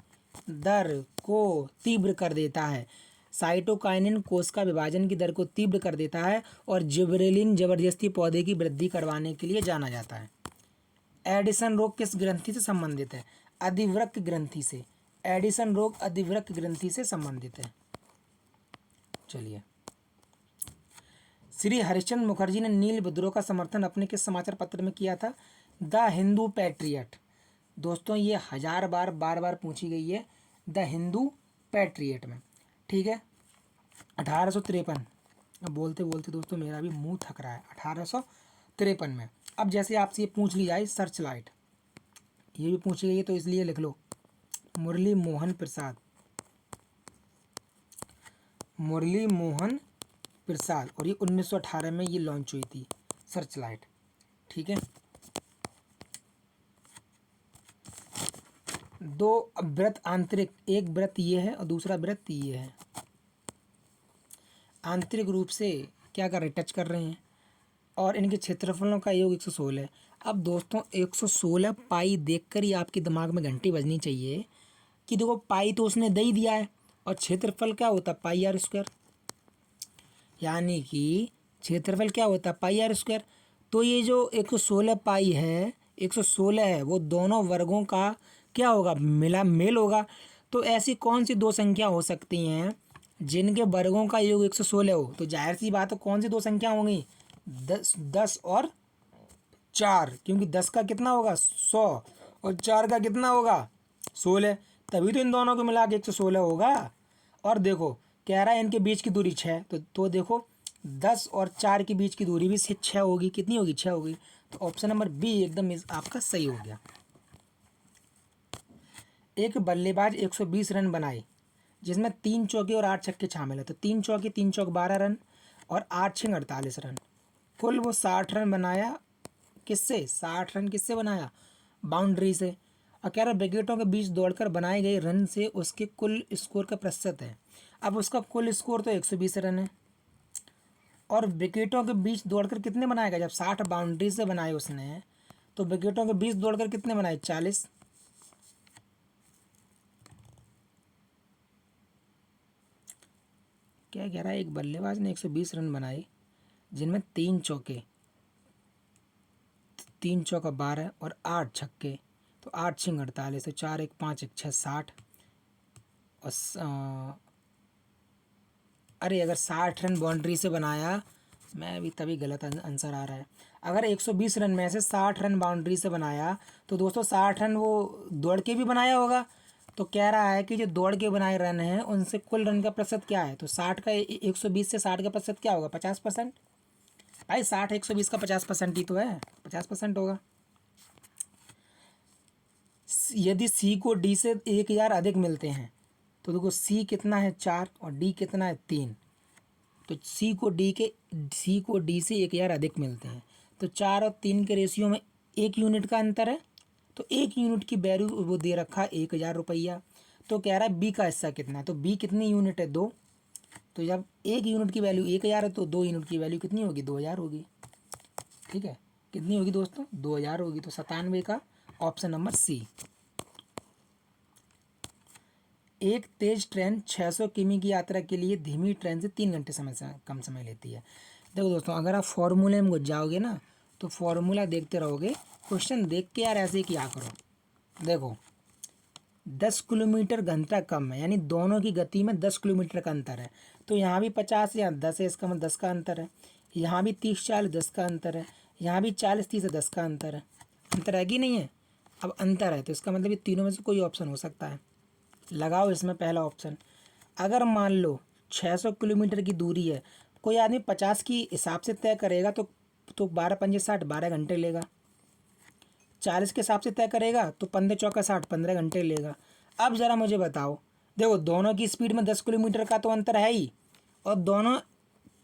दर को तीव्र कर देता है। साइटोकाइनिन कोशिका विभाजन की दर को तीव्र कर देता है। और जिबरेलिन जबरदस्ती पौधे की वृद्धि करवाने के लिए जाना जाता है। एडिसन रोग किस ग्रंथि से संबंधित है, अधिवृक्क ग्रंथि से। एडिसन रोग अधिवृक्क ग्रंथि से संबंधित है। चलिए, श्री हरिश्चंद्र मुखर्जी ने नील विद्रोह का समर्थन अपने किस समाचार पत्र में किया था, द हिंदू पैट्रियट। दोस्तों ये बार बार पूछी गई है, द हिंदू पैट्रियट में। ठीक है, 1853। अब बोलते बोलते दोस्तों मेरा भी मुंह थक रहा है। 1853 में। अब जैसे आपसे ये पूछ ली जाए सर्च लाइट, ये भी पूछी गई है तो इसलिए लिख लो, मुरली मोहन प्रसाद, मुरली मोहन प्रसाद। और ये 1918 में ये लॉन्च हुई थी सर्च लाइट। ठीक है, दो व्रत आंतरिक, एक व्रत ये है और दूसरा व्रत ये है। आंतरिक रूप से क्या कर रहे, टच कर रहे हैं। और इनके क्षेत्रफलों का योग 116 है। अब दोस्तों 116 पाई देखकर ही आपके दिमाग में घंटी बजनी चाहिए कि देखो पाई तो उसने दे ही दिया है, और क्षेत्रफल क्या होता है, पाई आर स्क्वायर। यानी कि क्षेत्रफल क्या होता है, पाई आर स्क्वायर। तो ये जो 116 पाई है, 116 है, वो दोनों वर्गों का क्या होगा, मिला मेल होगा। तो ऐसी कौन सी दो संख्या हो सकती हैं जिनके वर्गों का योग 116 हो, तो जाहिर सी बात है कौन सी दो संख्या होंगी, 10 और 4। क्योंकि 10 का कितना होगा 100 और 4 का कितना होगा 16, तभी तो इन दोनों को मिला के 116 होगा। और देखो कह रहा है इनके बीच की दूरी 6, तो देखो 10 और 4 के बीच की दूरी भी 6 होगी। कितनी होगी, 6 होगी। तो ऑप्शन नंबर बी एकदम आपका सही हो गया। एक बल्लेबाज 120 रन बनाए जिसमें 3 चौके और 8 छक्के शामिल है। तो 3 चौके 3 चौक 12 रन और 8 छक्के 48 रन। कुल वो 60 रन बनाया, किससे, 60 रन किससे बनाया, बाउंड्री से। और कह रहा विकेटों के बीच दौड़कर बनाए गए रन से उसके कुल स्कोर का प्रतिशत है। अब उसका कुल स्कोर तो 120 रन है, और विकेटों के बीच दौड़कर कितने बनाएगा, जब 60 बाउंड्री से बनाए उसने, तो विकेटों के बीच दौड़कर कितने बनाए, 40। क्या कह रहा है, एक बल्लेबाज ने 120 रन बनाए जिनमें 3 चौके, 3 चौका 12 और 8 छक्के, तो 8 छः 48, तो 4 1 5 1 6 60। और अरे अगर 60 रन बाउंड्री से बनाया, मैं भी तभी गलत आंसर आ रहा है। अगर 120 रन में से 60 रन बाउंड्री से बनाया, तो दोस्तों 60 रन वो दौड़ के भी बनाया होगा। तो कह रहा है कि जो दौड़ के बनाए रन हैं उनसे कुल रन का प्रतिशत क्या है, तो 60 का 120 से 60 का प्रतिशत क्या होगा, 50%। भाई 60 120 का 50% ही तो है, 50% होगा। यदि सी को डी से 1000 अधिक मिलते हैं, तो देखो सी कितना है 4 और डी कितना है 3। तो सी को डी से 1000 अधिक मिलते हैं, तो 4 और 3 के रेशियो में 1 यूनिट का अंतर है। तो 1 यूनिट की वैल्यू वो दे रखा है 1000 रुपया। तो कह रहा है बी का हिस्सा कितना है, तो बी कितनी यूनिट है, 2। तो जब 1 यूनिट की वैल्यू 1000 है, तो 2 यूनिट की वैल्यू कितनी होगी, 2000 होगी। ठीक है, कितनी होगी दोस्तों, 2000 होगी। तो 97 का ऑप्शन नंबर सी। एक तेज ट्रेन 600 किमी की यात्रा के लिए धीमी ट्रेन से 3 घंटे समय से कम समय लेती है। देखो दोस्तों अगर आप फॉर्मूले में घुस जाओगे ना, तो फॉर्मूला देखते रहोगे, क्वेश्चन देख के यार ऐसे ही किया करो। देखो 10 किलोमीटर घंटा कम है, यानी दोनों की गति में 10 किलोमीटर का अंतर है। तो यहाँ भी 50 या 10 है, इसका मतलब 10 का अंतर है। यहाँ भी 30 40 10 का अंतर है। यहाँ भी 40 30 10 का अंतर है। अंतर है कि नहीं है, अब अंतर है तो इसका मतलब ये तीनों में से कोई ऑप्शन हो सकता है। लगाओ इसमें पहला ऑप्शन। अगर मान लो 600 किलोमीटर की दूरी है, कोई आदमी 50 की हिसाब से तय करेगा तो 12 पंजे 60, 12 घंटे लेगा। 40 के हिसाब से तय करेगा तो 15 चौका 60, 15 घंटे लेगा। अब ज़रा मुझे बताओ, देखो दोनों की स्पीड में 10 किलोमीटर का तो अंतर है ही, और दोनों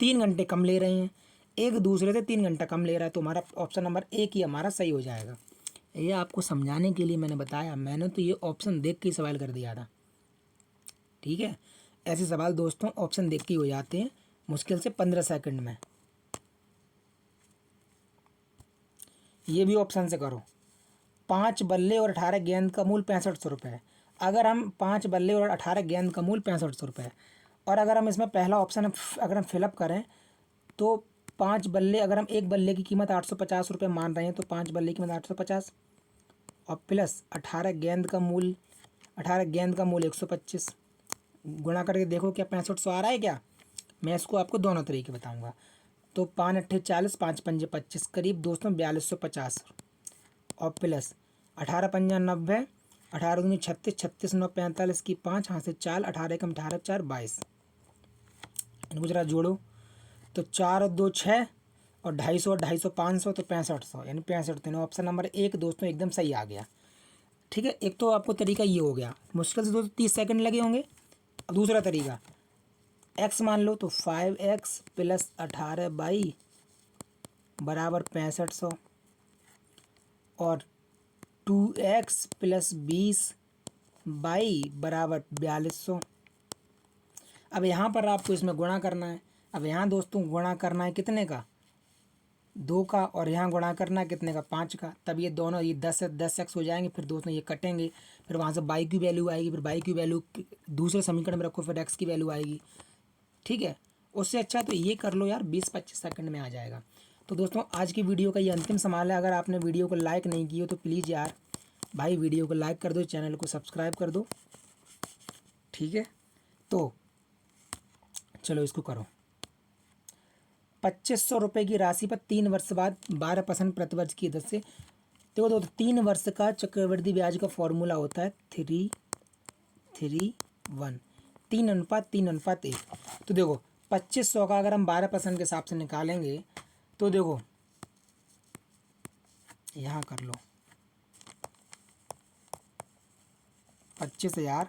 3 घंटे कम ले रहे हैं, एक दूसरे से 3 घंटा कम ले रहा है, तो हमारा ऑप्शन नंबर एक ही हमारा सही हो जाएगा। ये आपको समझाने के लिए मैंने बताया, मैंने तो ये ऑप्शन देख के ही सवाल कर दिया था। ठीक है, ऐसे सवाल दोस्तों ऑप्शन देख के ही हो जाते हैं, मुश्किल से 15 सेकंड में। ये भी ऑप्शन से करो। 5 बल्ले और 18 गेंद का मूल 6500 रुपये। अगर हम 5 बल्ले और 18 गेंद का मूल 6500 रुपये, और अगर हम इसमें पहला ऑप्शन अगर हम फिलअप करें तो 5 बल्ले, अगर हम एक बल्ले की कीमत 850 रुपये मान रहे हैं तो 5 बल्ले की कीमत 850, और प्लस 18 गेंद का मूल 125, गुणा करके देखो क्या 6500 आ रहा है क्या। मैं इसको आपको दोनों तरीके बताऊंगा। तो 5 अट्ठे 40, 5 पंजे 25, करीब दोस्तों 4250, और प्लस 18 पंजा 90, 18 दूनी 36, 36 9 45 की 5, यहाँ से 4, 18 कम 18 4 22। इनको जरा जोड़ो तो 4 और 2 6, और 250 और 250 500, तो 6500, यानी 65। तीनों ऑप्शन नंबर एक दोस्तों एकदम सही आ गया। ठीक है, एक तो आपको तरीका ये हो गया, मुश्किल से दोस्तों 30 सेकंड लगे होंगे। अब दूसरा तरीका, एक्स मान लो तो 5x प्लस 18y बराबर 6500, और 2x प्लस 20y बराबर 4200। अब यहाँ पर आपको इसमें गुणा करना है। अब यहाँ दोस्तों गुणा करना है कितने का, 2 का, और यहाँ गुणा करना है कितने का, 5 का। तब ये दोनों ये 10x हो जाएंगे, फिर दोस्तों ये कटेंगे, फिर वहाँ से y की वैल्यू आएगी, फिर y की वैल्यू दूसरे समीकरण में रखो, फिर x की वैल्यू आएगी। ठीक है, उससे अच्छा तो ये कर लो यार, 20-25 सेकंड में आ जाएगा। तो दोस्तों आज की वीडियो का ये अंतिम सवाल है। अगर आपने वीडियो को लाइक नहीं की हो तो प्लीज़ यार भाई वीडियो को लाइक कर दो, चैनल को सब्सक्राइब कर दो। ठीक है, तो चलो इसको करो। 2500 रुपये की राशि पर 3 वर्ष बाद 12% प्रतिवर्ष की दर से, देखो दोस्तों 3 वर्ष का चक्रवृद्धि ब्याज का फॉर्मूला होता है 3:3:1, 3:3:1। तो देखो 2500 का अगर हम 12% के हिसाब से निकालेंगे तो देखो यहाँ कर लो 25,000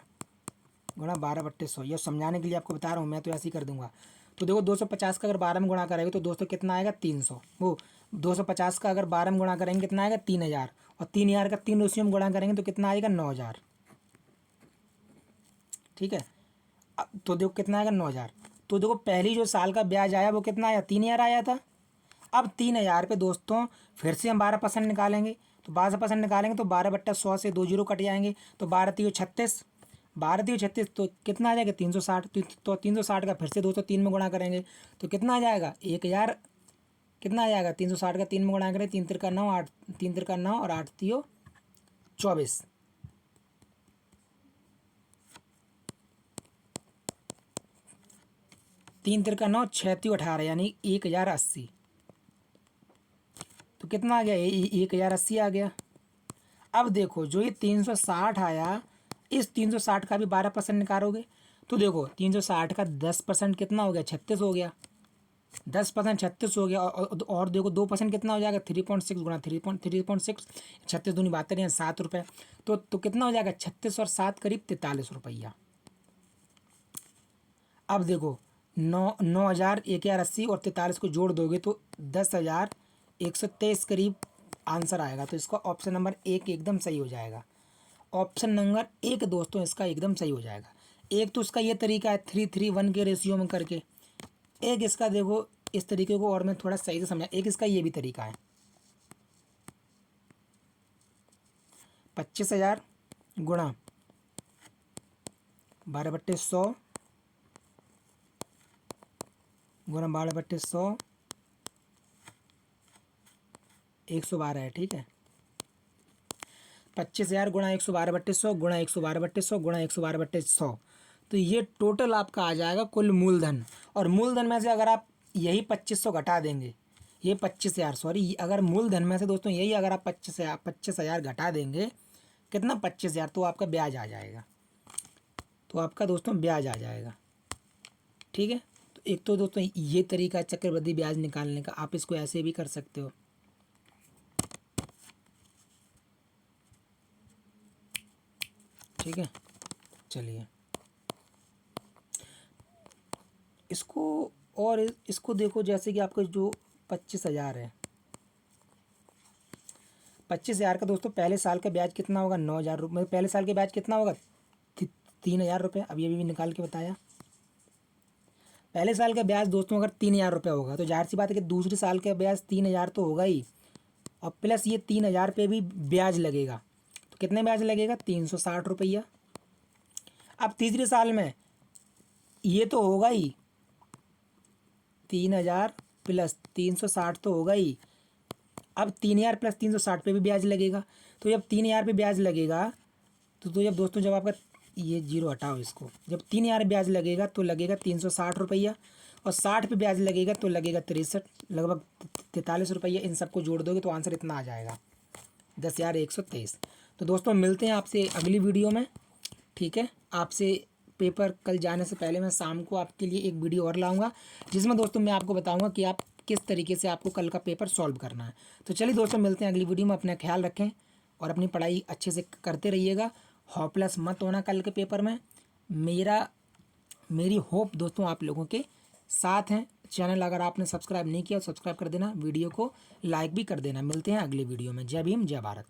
गुणा 12/100। यह समझाने के लिए आपको बता रहा हूँ, मैं तो ऐसे ही कर दूंगा। तो देखो 250 का अगर 12 में गुणा करेंगे तो दोस्तों कितना आएगा, 300। वो 250 का अगर 12 में गुणा करेंगे कितना आएगा, 3000, और 3000 का 3 राशियों में गुणा करेंगे तो कितना आएगा, 9000। ठीक है, तो देखो कितना आएगा, 9000। तो देखो पहली जो साल का ब्याज आया वो कितना आया, 3000 आया था। अब 3000 पे दोस्तों फिर से हम 12% निकालेंगे, तो 12% निकालेंगे तो 12/100 से 2 जीरो कट जाएंगे, तो 12×3=36, 12×3=36, तो कितना आ जाएगा, 360। तो 360 का फिर से दोस्तों 3 में गुणा करेंगे तो कितना आ जाएगा, 1000। कितना आ जाएगा, 360 का 3 में गुणा करें, 3×3=9, 8 3×3=9, और 8×3=24, 3×3=9, 6×3=18, यानी 1080। तो कितना आ गया, 1080 आ गया। अब देखो जो ये 360 आया, इस 360 का भी 12% निकालोगे तो देखो 360 का 10% कितना हो गया, 36 हो गया। 10% 36 हो गया, और देखो 2% कितना हो जाएगा, 3.6 गुणा 3.6, 36 दूनी 72 हैं, 7 रुपये। तो कितना हो जाएगा, 36 और 7 करीब 43 रुपया। अब देखो 9,000, 1080 और 43 को जोड़ दोगे तो 10,123 करीब आंसर आएगा। तो इसका ऑप्शन नंबर एक एकदम सही हो जाएगा। ऑप्शन नंबर एक दोस्तों इसका एकदम सही हो जाएगा। एक तो इसका ये तरीका है 3:1 के रेशियो में करके, एक इसका देखो इस तरीके को और मैं थोड़ा सही से समझा, एक इसका ये भी तरीका है। 25,000 गुणा 12/100 गुणा 12/100 112 है। ठीक है, 25,000 गुणा 112/100 गुणा 112/100 गुणा 112/100, तो ये टोटल आपका आ जाएगा कुल मूलधन। और मूलधन में से अगर आप यही 2500 घटा देंगे, ये 25,000 सॉरी, अगर मूलधन में से दोस्तों यही अगर आप 25,000 घटा देंगे, कितना 25,000, तो आपका ब्याज आ जाएगा। तो आपका दोस्तों ब्याज आ जाएगा। ठीक है। तो एक तो दोस्तों ये तरीका है चक्रवृद्धि ब्याज निकालने का, आप इसको ऐसे भी कर सकते हो। ठीक है, चलिए इसको, और इसको देखो, जैसे कि आपका जो 25,000 है, 25,000 का दोस्तों पहले साल का ब्याज कितना होगा, 9,000 रुपये। पहले साल के ब्याज कितना होगा, 3,000 रुपये। अभी अभी निकाल के बताया। पहले साल का ब्याज दोस्तों अगर 3,000 रुपये होगा तो जाहिर सी बात है कि दूसरे साल का ब्याज 3,000 तो होगा ही, और प्लस ये 3,000 पे भी ब्याज लगेगा। तो कितने ब्याज लगेगा, 360 रुपया। अब तीसरे साल में ये तो होगा ही, 3,000 प्लस 360 तो होगा ही। अब 3,000 प्लस 360 पे भी ब्याज लगेगा। तो जब 3,000 पे ब्याज लगेगा तो जब दोस्तों जब आपका, ये जीरो हटाओ इसको, जब 3,000 ब्याज लगेगा तो लगेगा 360 रुपया, और 60 पे ब्याज लगेगा तो लगेगा 63, लगभग 43 रुपया। इन सबको जोड़ दोगे तो आंसर इतना आ जाएगा, 10,123। तो दोस्तों मिलते हैं आपसे अगली वीडियो में। ठीक है, आपसे पेपर कल जाने से पहले मैं शाम को आपके लिए एक वीडियो और लाऊंगा, जिसमें दोस्तों मैं आपको बताऊंगा कि आप किस तरीके से आपको कल का पेपर सॉल्व करना है। तो चलिए दोस्तों मिलते हैं अगली वीडियो में। अपना ख्याल रखें और अपनी पढ़ाई अच्छे से करते रहिएगा। होपलेस मत होना कल के पेपर में। मेरी होप दोस्तों आप लोगों के साथ हैं। चैनल अगर आपने सब्सक्राइब नहीं किया तो सब्सक्राइब कर देना, वीडियो को लाइक भी कर देना। मिलते हैं अगली वीडियो में। जय भीम, जय भारत।